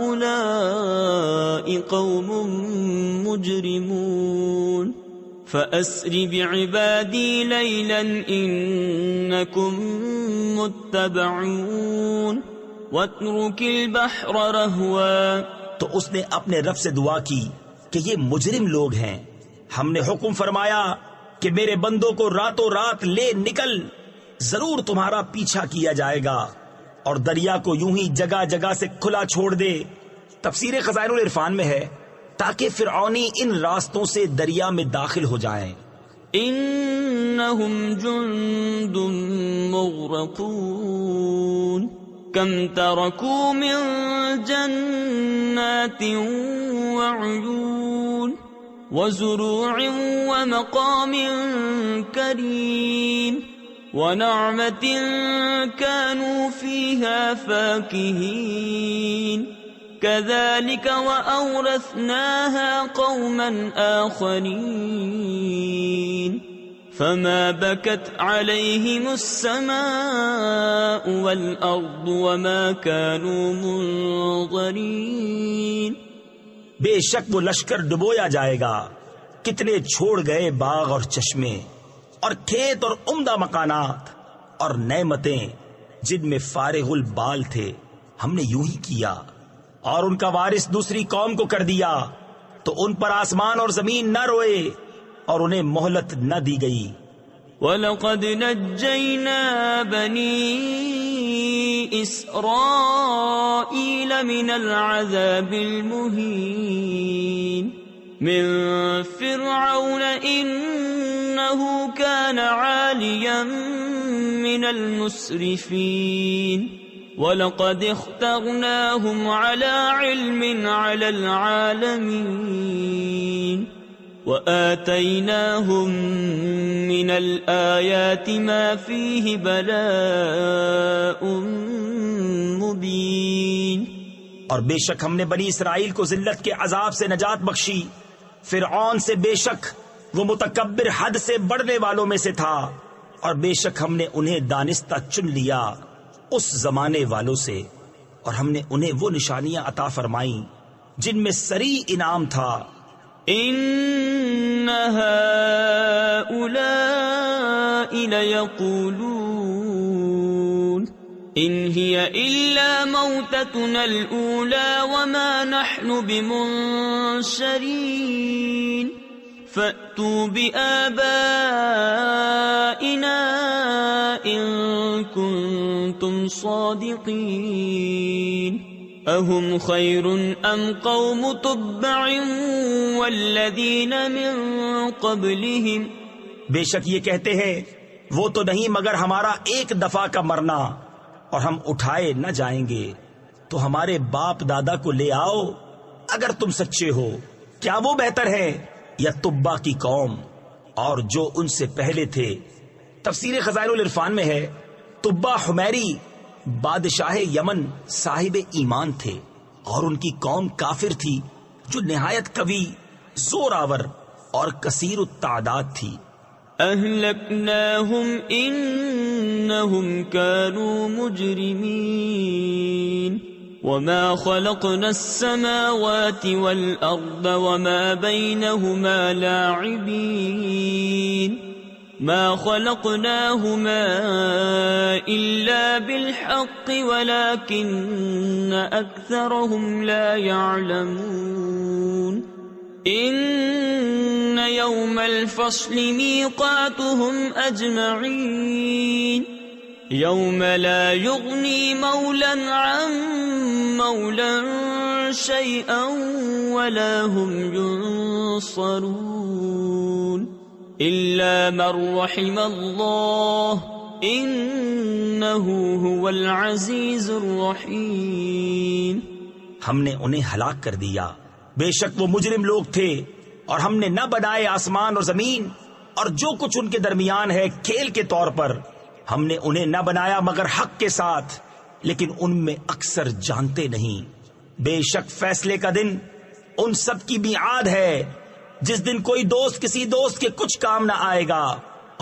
هؤلاء قوم مجرمون فأسر بعبادي ليلا إنكم متبعون واترك البحر رهوا۔ تو اس نے اپنے رب سے دعا کی کہ یہ مجرم لوگ ہیں، ہم نے حکم فرمایا کہ میرے بندوں کو راتوں رات لے نکل، ضرور تمہارا پیچھا کیا جائے گا، اور دریا کو یوں ہی جگہ جگہ سے کھلا چھوڑ دے۔ تفسیر خزائن العرفان میں ہے تاکہ فرعونی ان راستوں سے دریا میں داخل ہو جائیں۔ انہم جند مغرقون کم ترکوا من جنات وعیون وزروع ومقام کریم ونعمة كانوا فيها فاكهين كذلك وأورثناها قوما آخرين فما بكت عليهم السماء والأرض وما كانوا منظرين۔ بے شک وہ لشکر ڈبویا جائے گا، کتنے چھوڑ گئے باغ اور چشمے اور کھیت اور عمدہ مکانات اور نعمتیں جن میں فارغ البال تھے، ہم نے یوں ہی کیا، اور ان کا وارث دوسری قوم کو کر دیا تو ان پر آسمان اور زمین نہ روئے اور انہیں مہلت نہ دی گئی۔ وَلَقَدْ نَجَّيْنَا بَنِي إِسْرَائِيلَ مِنَ الْعَذَابِ الْمُهِينِ مِنْ فِرْعَوْنَ إِنَّهُ كَانَ عَالِيًا مِنَ الْمُسْرِفِينَ وَلَقَدْ اخْتَرْنَاهُمْ عَلَى عِلْمٍ عَلَى الْعَالَمِينَ وَآتَيْنَاهُمْ مِنَ الْآيَاتِ مَا فِيهِ بَلَاءٌ مُبِينٌ۔ اور بے شک ہم نے بنی اسرائیل کو ذلت کے عذاب سے نجات بخشی، فرعون سے بے شک وہ متکبر حد سے بڑھنے والوں میں سے تھا، اور بے شک ہم نے انہیں دانستہ چن لیا اس زمانے والوں سے، اور ہم نے انہیں وہ نشانیاں عطا فرمائیں جن میں سری انعام تھا۔ ان هؤلاء ليقولون ان هي الا موتتنا الاولى وما نحن بمنشرين فأتوا بآبائنا ان كنتم صادقين اهم خیر ام قوم تبع والذین من قبلهم۔ بے شک یہ کہتے ہیں وہ تو نہیں مگر ہمارا ایک دفعہ کا مرنا، اور ہم اٹھائے نہ جائیں گے، تو ہمارے باپ دادا کو لے آؤ اگر تم سچے ہو، کیا وہ بہتر ہے یا تبا کی قوم اور جو ان سے پہلے تھے۔ تفسیر خزائن العرفان میں ہے تبا حمیری بادشاہ یمن صاحب ایمان تھے اور ان کی قوم کافر تھی جو نہایت قوی، زور آور اور کثیر التعداد تھی۔ اہلکناہم انہم کانوا مجرمین وما خلقنا السماوات والارض وما بینہما لاعبین ما خلقناهما إلا بالحق ولكن أكثرهم لا يعلمون إن يوم الفصل ميقاتهم أجمعين يوم لا يغني مولا عن مولا شيئا ولا هم ينصرون إلا من رحم الله إنه هو العزيز الرحيم۔ ہم نے انہیں ہلاک کر دیا، بے شک وہ مجرم لوگ تھے، اور ہم نے نہ بنائے آسمان اور زمین اور جو کچھ ان کے درمیان ہے کھیل کے طور پر، ہم نے انہیں نہ بنایا مگر حق کے ساتھ، لیکن ان میں اکثر جانتے نہیں۔ بے شک فیصلے کا دن ان سب کی میعاد ہے، جس دن کوئی دوست کسی دوست کے کچھ کام نہ آئے گا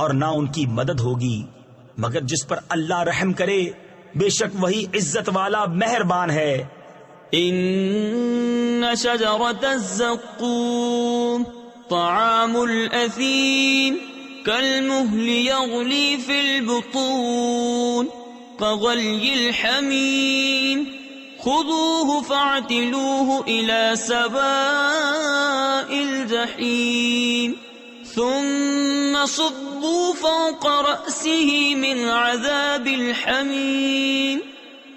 اور نہ ان کی مدد ہوگی مگر جس پر اللہ رحم کرے، بے شک وہی عزت والا مہربان ہے۔ ان شجرۃ الزقوم طعام الاثیم کالمہل یغلی فی البطون کغلی الحمیم خذوه فاعتلوه إلى سواء الجحيم ثم صبوا فوق رأسه من عذاب الحميم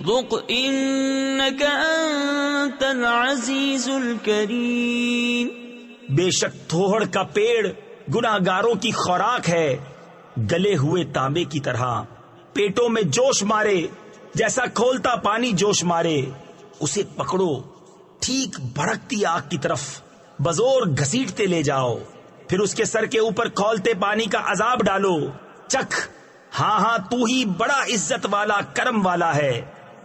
ذق إنك أنت العزيز الكريم۔ بے شک تھوہڑ کا پیڑ گناہگاروں کی خوراک ہے، گلے ہوئے تانبے کی طرح، پیٹوں میں جوش مارے جیسا کھولتا پانی جوش مارے۔ اسے پکڑو، ٹھیک بھڑکتی آگ کی طرف بزور گھسیٹتے لے جاؤ، پھر اس کے سر کے اوپر کھولتے پانی کا عذاب ڈالو، چکھ، ہاں ہاں تو ہی بڑا عزت والا کرم والا ہے۔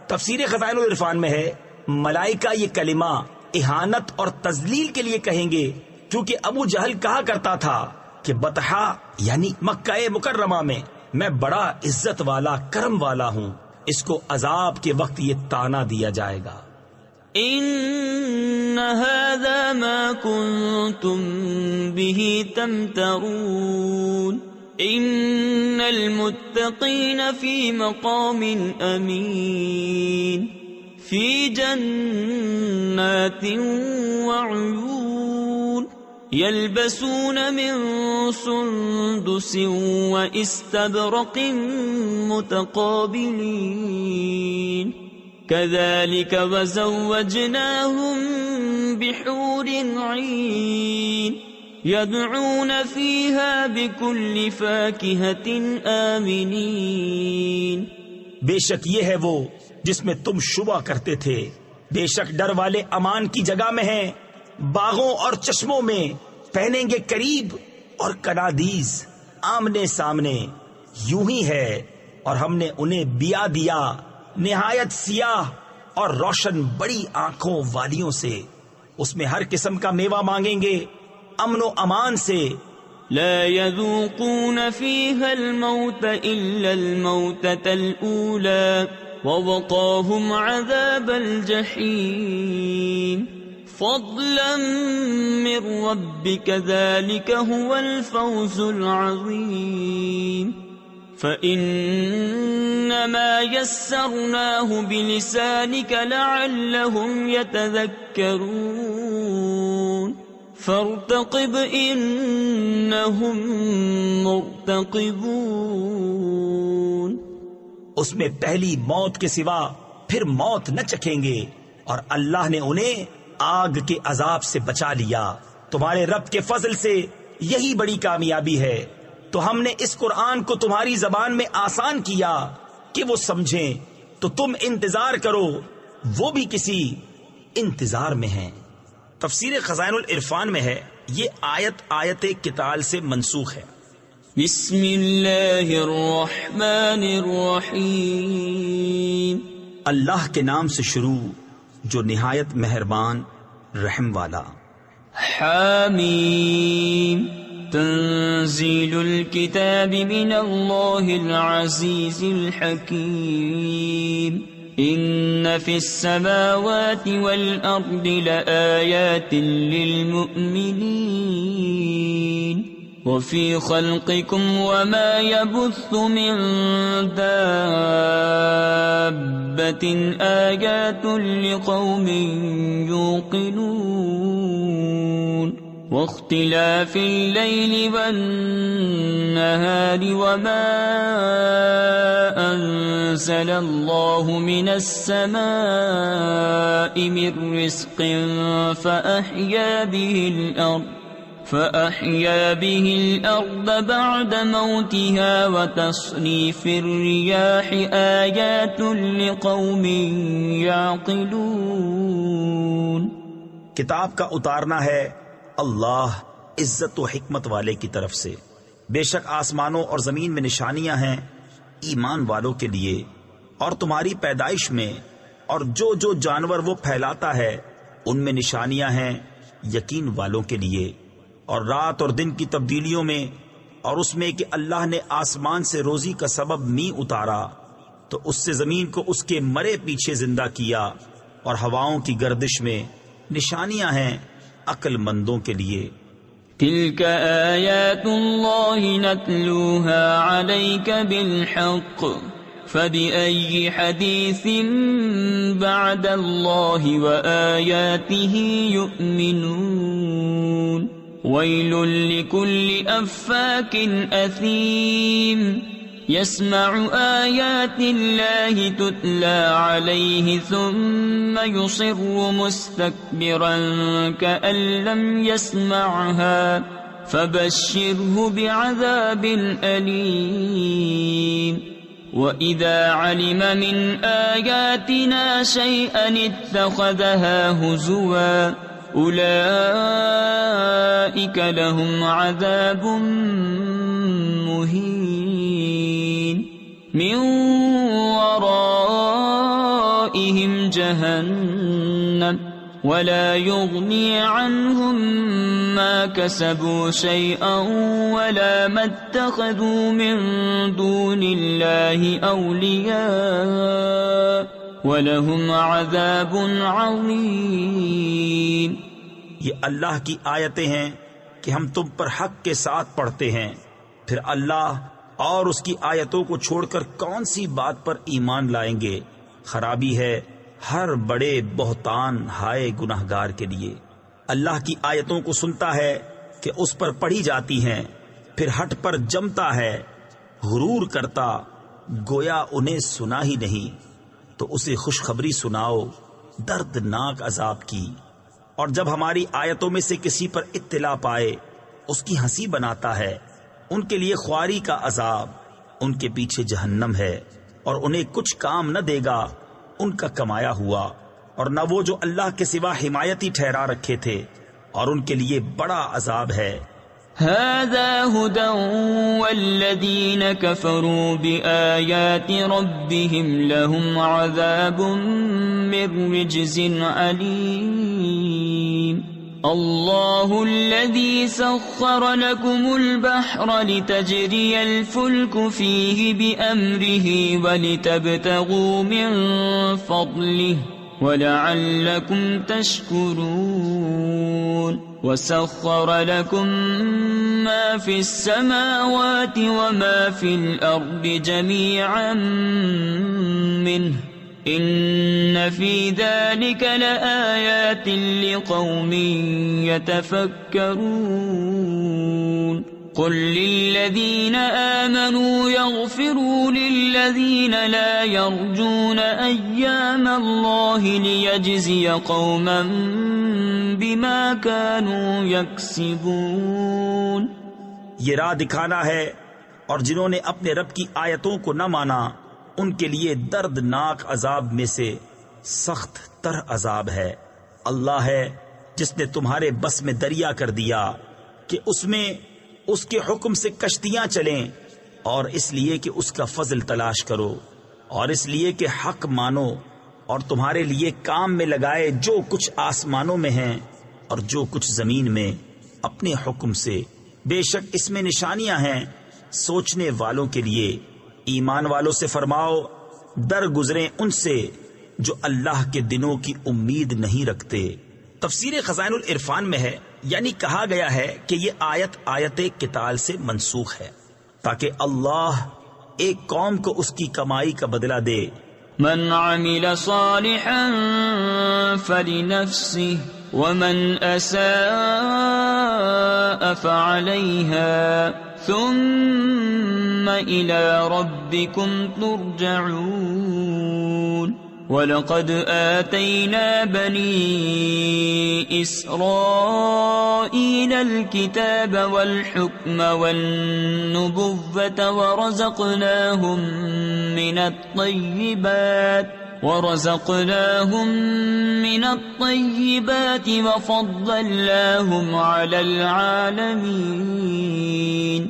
تفسیر خزائن العرفان میں ہے ملائکہ یہ کلمہ اہانت اور تذلیل کے لیے کہیں گے، کیونکہ ابو جہل کہا کرتا تھا کہ بطحا یعنی مکہ مکرمہ میں میں بڑا عزت والا کرم والا ہوں، اس کو عذاب کے وقت یہ تانا دیا جائے گا۔ ان هذا ما كنتم به تمترون ان المتقین فی مقام امین فی جنات وعیون يلبسون من سندس واستبرق متقابلين كذلك وزوجناهم بحور عين يدعون فيها بكل فاكهة آمنين۔ بے شک یہ ہے وہ جس میں تم شبہ کرتے تھے، بے شک ڈر والے امان کی جگہ میں ہیں، باغوں اور چشموں میں پہنیں گے قریب اور کنادیز آمنے سامنے، یوں ہی ہے۔ اور ہم نے انہیں بیا دیا نہایت سیاہ اور روشن بڑی آنکھوں والیوں سے، اس میں ہر قسم کا میوہ مانگیں گے امن و امان سے۔ لا يذوقون فيها الموت إلا الموتة الأولى ووقاهم عذاب الجحيم فضلا من ربك ذلك هو الفوز العظيم۔ فإنما يسرناه بلسانك لعلهم يتذكرون فارتقب إنهم مرتقبون۔ اس میں پہلی موت کے سوا پھر موت نہ چکھیں گے، اور اللہ نے انہیں آگ کے عذاب سے بچا لیا۔ تمہارے رب کے فضل سے یہی بڑی کامیابی ہے۔ تو ہم نے اس قرآن کو تمہاری زبان میں آسان کیا کہ وہ سمجھیں، تو تم انتظار کرو، وہ بھی کسی انتظار میں ہیں۔ تفسیر خزائن العرفان میں ہے یہ آیت قتال سے منسوخ ہے۔ بسم اللہ الرحمن الرحیم، اللہ کے نام سے شروع جو نہایت مہربان رحم والا۔ حامیم، تنزیل الکتاب من اللہ العزیز الحکیم، ان فی السماوات والارض لآیات للمؤمنین وفی خلقکم وما يبث من دابة آیات لقوم یوقنون واختلاف اللیل والنہار وما انزل اللہ من السماء من رزق فأحيا به الأرض بعد موتها وتصريف الرياح آيات لقوم يعقلون۔ کتاب کا اتارنا ہے اللہ عزت و حکمت والے کی طرف سے، بے شک آسمانوں اور زمین میں نشانیاں ہیں ایمان والوں کے لیے، اور تمہاری پیدائش میں اور جو جو جانور وہ پھیلاتا ہے ان میں نشانیاں ہیں یقین والوں کے لیے، اور رات اور دن کی تبدیلیوں میں، اور اس میں کہ اللہ نے آسمان سے روزی کا سبب می اتارا تو اس سے زمین کو اس کے مرے پیچھے زندہ کیا، اور ہواؤں کی گردش میں نشانیاں ہیں عقل مندوں کے لیے۔ تلك آیات اللہ نتلوها علیک بالحق فبأي حدیث بعد اللہ وآیاته یؤمنون۔ ویل لکل افاک اثیم یسمع آیات اللہ تتلی علیہ ثم یصر مستکبرا کأن لم یسمعها فبشرہ بعذاب علیم۔ وَإِذَا عَلِمَ مِنْ آيَاتِنَا شَيْئًا اتَّخَذَهَا هُزُوًا أُولَئِكَ لَهُمْ عَذَابٌ مُهِينٌ مِنْ وَرَائِهِمْ جَهَنَّمُ وَلَا يُغْنِي عَنْهُمْ مَا كَسَبُوا شَيْئًا وَلَا مَا اتَّخَذُوا مِن دُونِ اللَّهِ أَوْلِيَاءَ وَلَهُمْ عَذَابٌ عَظِيمٌ۔ یہ اللہ کی آیتیں ہیں کہ ہم تم پر حق کے ساتھ پڑھتے ہیں، پھر اللہ اور اس کی آیتوں کو چھوڑ کر کون سی بات پر ایمان لائیں گے؟ خرابی ہے ہر بڑے بہتان ہائے گناہگار کے لیے۔ اللہ کی آیتوں کو سنتا ہے کہ اس پر پڑھی جاتی ہیں، پھر ہٹ پر جمتا ہے، غرور کرتا گویا انہیں سنا ہی نہیں، تو اسے خوشخبری سناؤ دردناک عذاب کی۔ اور جب ہماری آیتوں میں سے کسی پر اطلاع پائے اس کی ہنسی بناتا ہے، ان کے لیے خواری کا عذاب، ان کے پیچھے جہنم ہے، اور انہیں کچھ کام نہ دے گا ان کا کمایا ہوا، اور نہ وہ جو اللہ کے سوا حمایتی ٹھہرا رکھے تھے، اور ان کے لیے بڑا عذاب ہے۔ هذا هدى والذین کفروا بآیات ربهم لهم عذاب من رجز علیم۔ اللہ الذی سخر لكم البحر لتجری الفلک فیہ بأمرہ ولتبتغوا من فضلہ وَلَعَلَّكُمْ تَشْكُرُونَ وَسَخَّرَ لَكُم مَّا فِي السَّمَاوَاتِ وَمَا فِي الْأَرْضِ جَمِيعًا مِّنْهُ إِنَّ فِي ذَلِكَ لَآيَاتٍ لِقَوْمٍ يَتَفَكَّرُونَ قُل لِّلَّذِينَ آمَنُوا يَغْفِرُوا لِلَّذِينَ لَا يَرْجُونَ أَيَّامَ اللَّهِ لِيَجْزِيَ قَوْمًا بِمَا كَانُوا يَكْسِبُونَ۔ یہ راہ دکھانا ہے، اور جنہوں نے اپنے رب کی آیتوں کو نہ مانا ان کے لیے دردناک عذاب میں سے سخت تر عذاب ہے۔ اللہ ہے جس نے تمہارے بس میں دریا کر دیا کہ اس میں اس کے حکم سے کشتیاں چلیں، اور اس لیے کہ اس کا فضل تلاش کرو، اور اس لیے کہ حق مانو، اور تمہارے لیے کام میں لگائے جو کچھ آسمانوں میں ہیں اور جو کچھ زمین میں اپنے حکم سے۔ بے شک اس میں نشانیاں ہیں سوچنے والوں کے لیے۔ ایمان والوں سے فرماؤ در گزریں ان سے جو اللہ کے دنوں کی امید نہیں رکھتے۔ تفسیر خزائن العرفان میں ہے، یعنی کہا گیا ہے کہ یہ آیت قتال سے منسوخ ہے تاکہ اللہ ایک قوم کو اس کی کمائی کا بدلہ دے۔ من عمل صالحا فلنفسه ومن اساء فعليها ثم الى ربكم ترجعون۔ وَلَقَدْ آتَيْنَا بَنِي إِسْرَائِيلَ الْكِتَابَ وَالْحُكْمَ وَالنُّبُوَّةَ وَرَزَقْنَاهُمْ مِنَ الطَّيِّبَاتِ وَفَضَّلْنَاهُمْ عَلَى الْعَالَمِينَ۔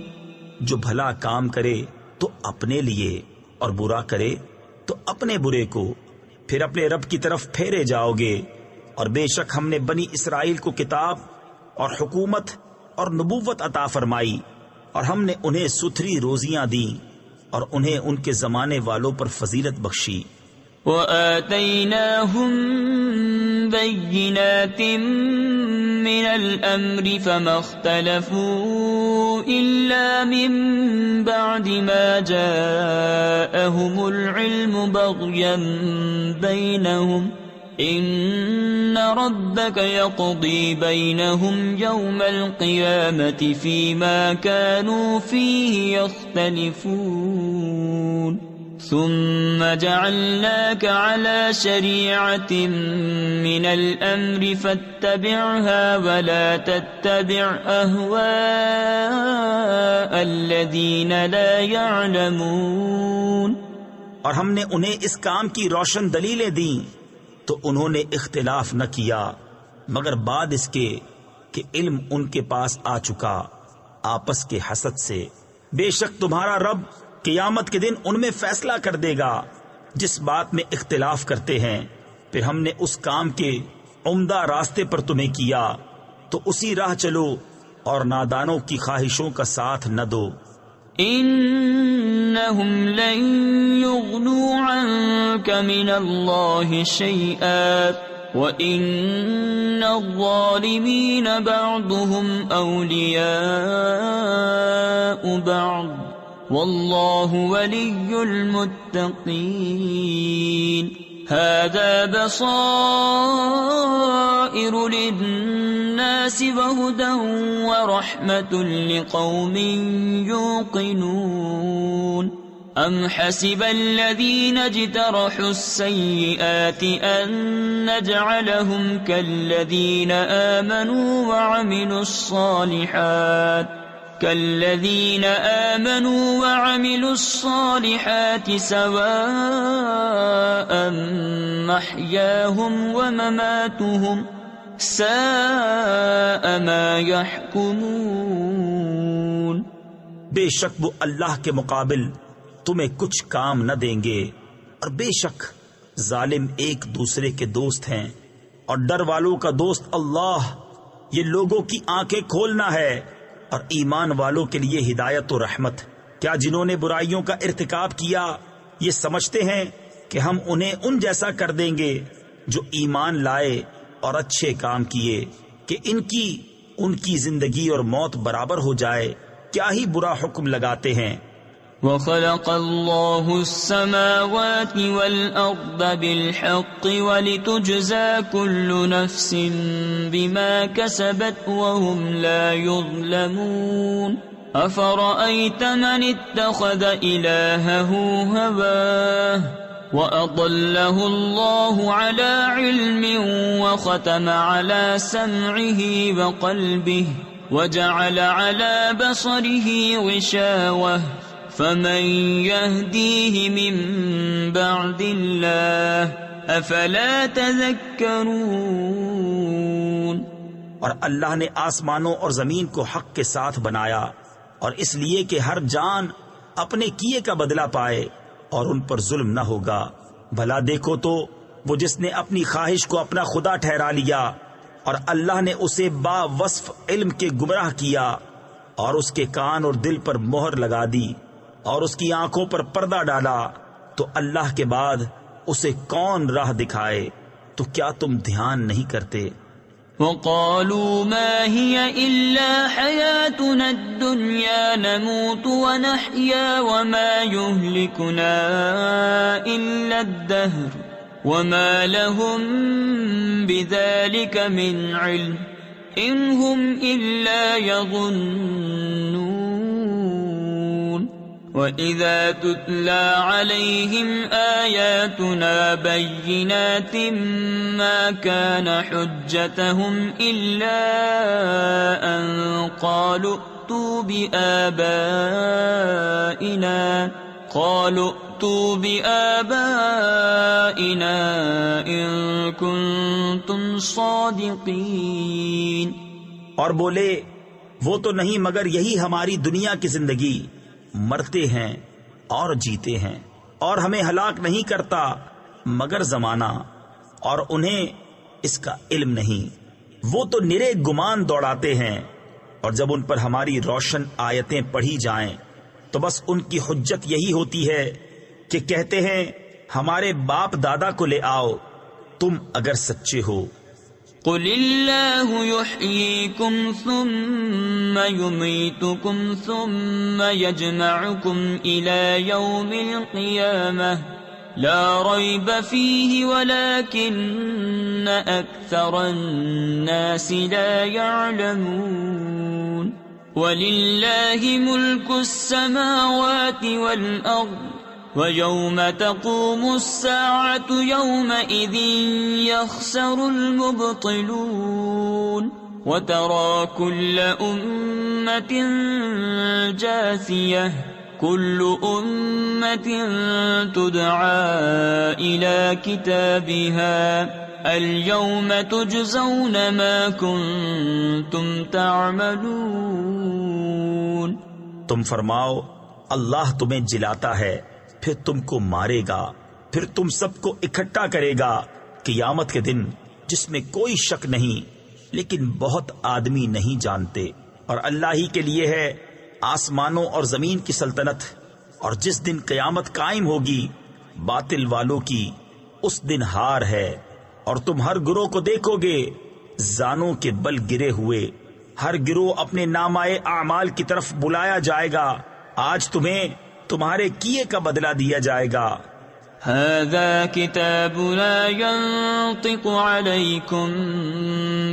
جو بھلا کام کرے تو اپنے لیے اور برا کرے تو اپنے برے کو، پھر اپنے رب کی طرف پھیرے جاؤ گے۔ اور بے شک ہم نے بنی اسرائیل کو کتاب اور حکومت اور نبوت عطا فرمائی، اور ہم نے انہیں ستھری روزیاں دیں اور انہیں ان کے زمانے والوں پر فضیلت بخشی۔ وَآتَيْنَاهُمْ بَيِّنَاتٍ مِّنَ الْأَمْرِ فَمَا اخْتَلَفُوا إِلَّا مِن بَعْدِ مَا جَاءَهُمُ الْعِلْمُ بَغْيًا بَيْنَهُمْ إِنَّ رَبَّكَ يَقْضِي بَيْنَهُمْ يَوْمَ الْقِيَامَةِ فِيمَا كَانُوا فِيهِ يَخْتَلِفُونَ۔ ثم جعلناك على شريعة من الأمر فاتبعها ولا تتبع أهواء الذين لا يعلمون۔ اور ہم نے انہیں اس کام کی روشن دلیلیں دیں تو انہوں نے اختلاف نہ کیا مگر بعد اس کے کہ علم ان کے پاس آ چکا آپس کے حسد سے۔ بے شک تمہارا رب قیامت کے دن ان میں فیصلہ کر دے گا جس بات میں اختلاف کرتے ہیں، پھر ہم نے اس کام کے عمدہ راستے پر تمہیں کیا تو اسی راہ چلو اور نادانوں کی خواہشوں کا ساتھ نہ دو۔ انہم لن یغنوا عنک من اللہ شیئا وَإِنَّ الظَّالِمِينَ بَعْضُهُمْ أَوْلِيَاءُ بَعْضٍ وَاللَّهُ وَلِيُّ الْمُتَّقِينَ۔ هَذَا بَصَائِرُ لِلنَّاسِ وَهُدًى وَرَحْمَةٌ لِقَوْمٍ يُوقِنُونَ۔ أَمْ حَسِبَ الَّذِينَ اجْتَرَحُوا السَّيِّئَاتِ أَن نَّجْعَلَهُمْ كَالَّذِينَ آمَنُوا وَعَمِلُوا الصَّالِحَاتِ سَوَاءً مَحْيَاهُمْ وَمَمَاتُهُمْ سَاءَ مَا يَحْكُمُونَ۔ بے شک وہ اللہ کے مقابل تمہیں کچھ کام نہ دیں گے، اور بے شک ظالم ایک دوسرے کے دوست ہیں، اور ڈر والوں کا دوست اللہ۔ یہ لوگوں کی آنکھیں کھولنا ہے اور ایمان والوں کے لیے ہدایت و رحمت۔ کیا جنہوں نے برائیوں کا ارتکاب کیا یہ سمجھتے ہیں کہ ہم انہیں ان جیسا کر دیں گے جو ایمان لائے اور اچھے کام کیے کہ ان کی زندگی اور موت برابر ہو جائے؟ کیا ہی برا حکم لگاتے ہیں۔ وَخَلَقَ اللَّهُ السَّمَاوَاتِ وَالْأَرْضَ بِالْحَقِّ وَلِتُجْزَى كُلُّ نَفْسٍ بِمَا كَسَبَتْ وَهُمْ لَا يُظْلَمُونَ۔ أَفَرَأَيْتَ مَنِ اتَّخَذَ إِلَٰهَهُ هَوَاهُ وَأَضَلَّهُ اللَّهُ عَلَىٰ عِلْمٍ وَخَتَمَ عَلَىٰ سَمْعِهِ وَقَلْبِهِ وَجَعَلَ عَلَىٰ بَصَرِهِ غِشَاوَةً فَمَن يَهْدِيهِ مِن بَعْدِ اللَّهِ أَفَلَا تَذَكَّرُونَ۔ اور اللہ نے آسمانوں اور زمین کو حق کے ساتھ بنایا، اور اس لیے کہ ہر جان اپنے کیے کا بدلہ پائے، اور ان پر ظلم نہ ہوگا۔ بھلا دیکھو تو وہ جس نے اپنی خواہش کو اپنا خدا ٹھہرا لیا اور اللہ نے اسے با وصف علم کے گمراہ کیا، اور اس کے کان اور دل پر مہر لگا دی، اور اس کی آنکھوں پر پردہ ڈالا، تو اللہ کے بعد اسے کون راہ دکھائے؟ تو کیا تم دھیان نہیں کرتے؟ وقالوا ما هي إلا حياتنا الدنيا نموت ونحيا وما يهلكنا إلا الدهر وما لهم بذلك من علم إن هم إلا يظنون وَإِذَا تُتْلَى عَلَيْهِمْ آيَاتُنَا بَيِّنَاتٍ مَا كَانَ حُجَّتَهُمْ إِلَّا أَن قَالُوا ائْتُوا بِآبَائِنَا إِن كُنتُمْ صَادِقِينَ۔ اور بولے وہ تو نہیں مگر یہی ہماری دنیا کی زندگی، مرتے ہیں اور جیتے ہیں، اور ہمیں ہلاک نہیں کرتا مگر زمانہ، اور انہیں اس کا علم نہیں۔ وہ تو نرے گمان دوڑاتے ہیں، اور جب ان پر ہماری روشن آیتیں پڑھی جائیں تو بس ان کی حجت یہی ہوتی ہے کہ کہتے ہیں ہمارے باپ دادا کو لے آؤ تم اگر سچے ہو۔ قل اللہ یحییکم ثم یمیتکم ثم یجمعکم الی یوم القیامہ لا ریب فیہ ولکن اکثر الناس لا یعلمون۔ وللہ ملک السماوات والارض وَيَوْمَ تَقُومُ السَّاعَةُ يَوْمَئِذٍ يَخْسَرُ الْمُبْطِلُونَ وَتَرَى كُلَّ أُمَّةٍ جَاثِيَةً كُلُّ أُمَّةٍ تُدْعَى إِلَى كِتَابِهَا الْيَوْمَ تُجْزَوْنَ مَا كُنْتُمْ تَعْمَلُونَ۔ تم فرماؤ اللہ تمہیں جلاتا ہے، پھر تم کو مارے گا، پھر تم سب کو اکٹھا کرے گا قیامت کے دن جس میں کوئی شک نہیں، لیکن بہت آدمی نہیں جانتے۔ اور اللہ ہی کے لیے ہے آسمانوں اور زمین کی سلطنت، اور جس دن قیامت قائم ہوگی باطل والوں کی اس دن ہار ہے۔ اور تم ہر گروہ کو دیکھو گے زانوں کے بل گرے ہوئے، ہر گروہ اپنے نامائے اعمال کی طرف بلایا جائے گا، آج تمہیں تمہارے کیے کا بدلہ دیا جائے گا۔ هذا كتابنا ينطق عليكم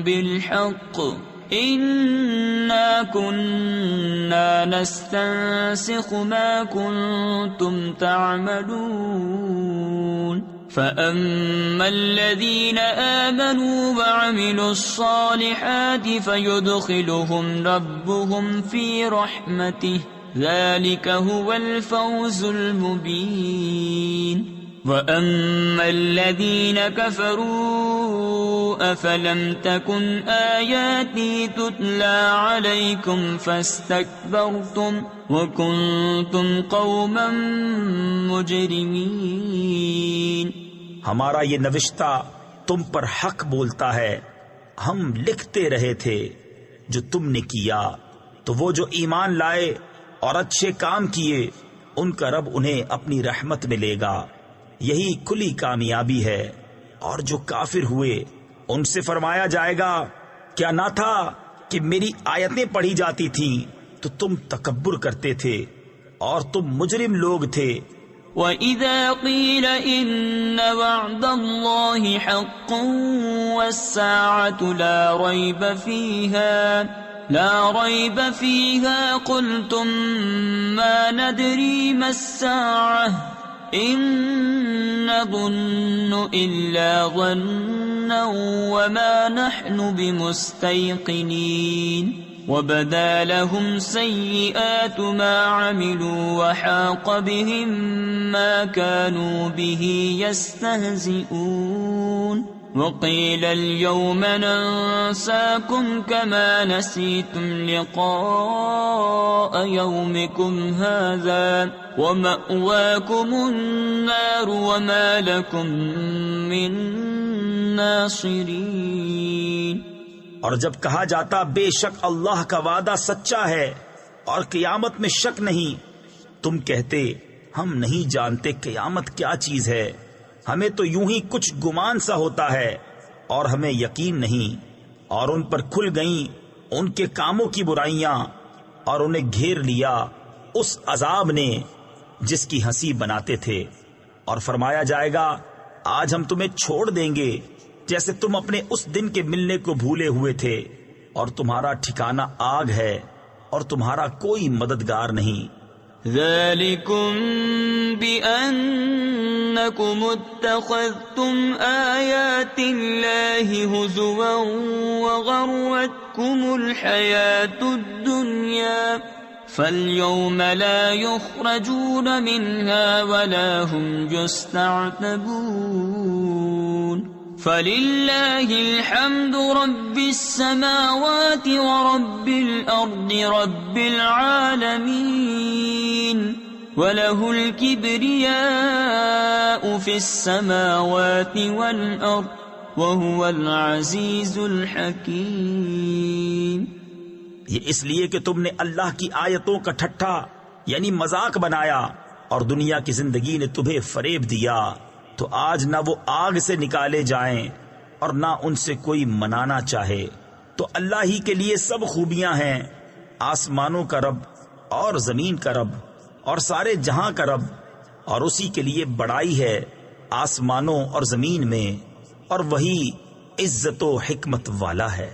بالحق إنا كنا نستنسخ ما كنتم تعملون فأما الذين آمنوا وعملوا الصالحات فيدخلهم ربهم في رحمته ذلك هو الفوز المبين وَأَمَّا الَّذِينَ كَفَرُوا أَفَلَمْ تَكُنْ آيَاتِي تُتْلَى عَلَيْكُمْ فَاسْتَكْبَرْتُمْ وَكُنْتُمْ قَوْمًا مُجْرِمِينَ۔ ہمارا یہ نوشتہ تم پر حق بولتا ہے، ہم لکھتے رہے تھے جو تم نے کیا، تو وہ جو ایمان لائے اور اچھے کام کیے ان کا رب انہیں اپنی رحمت میں لے گا، یہی کھلی کامیابی ہے۔ اور جو کافر ہوئے ان سے فرمایا جائے گا کیا نہ تھا کہ میری آیتیں پڑھی جاتی تھیں تو تم تکبر کرتے تھے اور تم مجرم لوگ تھے۔ وَإِذَا قِيلَ إِنَّ وَعْدَ اللَّهِ حَقٌّ وَالسَّاعَةُ لَا رَيْبَ فِيهَا قُلْتُمْ مَا نَدْرِي مَا السَّاعَةُ إِن نَّظُنُّ إِلَّا ظَنًّا وَمَا نَحْنُ بِمُسْتَيْقِنِينَ وَبَدَا لَهُمْ سَيِّئَاتُ مَا عَمِلُوا وَحَاقَ بِهِم مَّا كَانُوا بِهِ يَسْتَهْزِئُونَ۔ وقيل اليوم ننساكم كما نسيتم لقاء يومكم هذا ومأواكم النار وما لكم من ناصرين۔ اور جب کہا جاتا بے شک اللہ کا وعدہ سچا ہے اور قیامت میں شک نہیں، تم کہتے ہم نہیں جانتے قیامت کیا چیز ہے، ہمیں تو یوں ہی کچھ گمان سا ہوتا ہے اور ہمیں یقین نہیں۔ اور ان پر کھل گئیں ان کے کاموں کی برائیاں اور انہیں گھیر لیا اس عذاب نے جس کی ہنسی بناتے تھے، اور فرمایا جائے گا آج ہم تمہیں چھوڑ دیں گے جیسے تم اپنے اس دن کے ملنے کو بھولے ہوئے تھے، اور تمہارا ٹھکانہ آگ ہے اور تمہارا کوئی مددگار نہیں۔ ذالکم بأنکم اتخذتم آیات اللہ ہزوا وغرتکم الحیاة الدنیا فالیوم لا یخرجون منها ولا هم یستعتبون۔ فللہ الحمد رب السماوات ورب الارض رب العالمین وله الكبریاء فی السماوات والارض وهو العزیز الحکیم۔ یہ اس لیے کہ تم نے اللہ کی آیتوں کا ٹھٹھا یعنی مذاق بنایا اور دنیا کی زندگی نے تمہیں فریب دیا، تو آج نہ وہ آگ سے نکالے جائیں اور نہ ان سے کوئی منانا چاہے۔ تو اللہ ہی کے لیے سب خوبیاں ہیں، آسمانوں کا رب اور زمین کا رب اور سارے جہاں کا رب، اور اسی کے لیے بڑائی ہے آسمانوں اور زمین میں، اور وہی عزت و حکمت والا ہے۔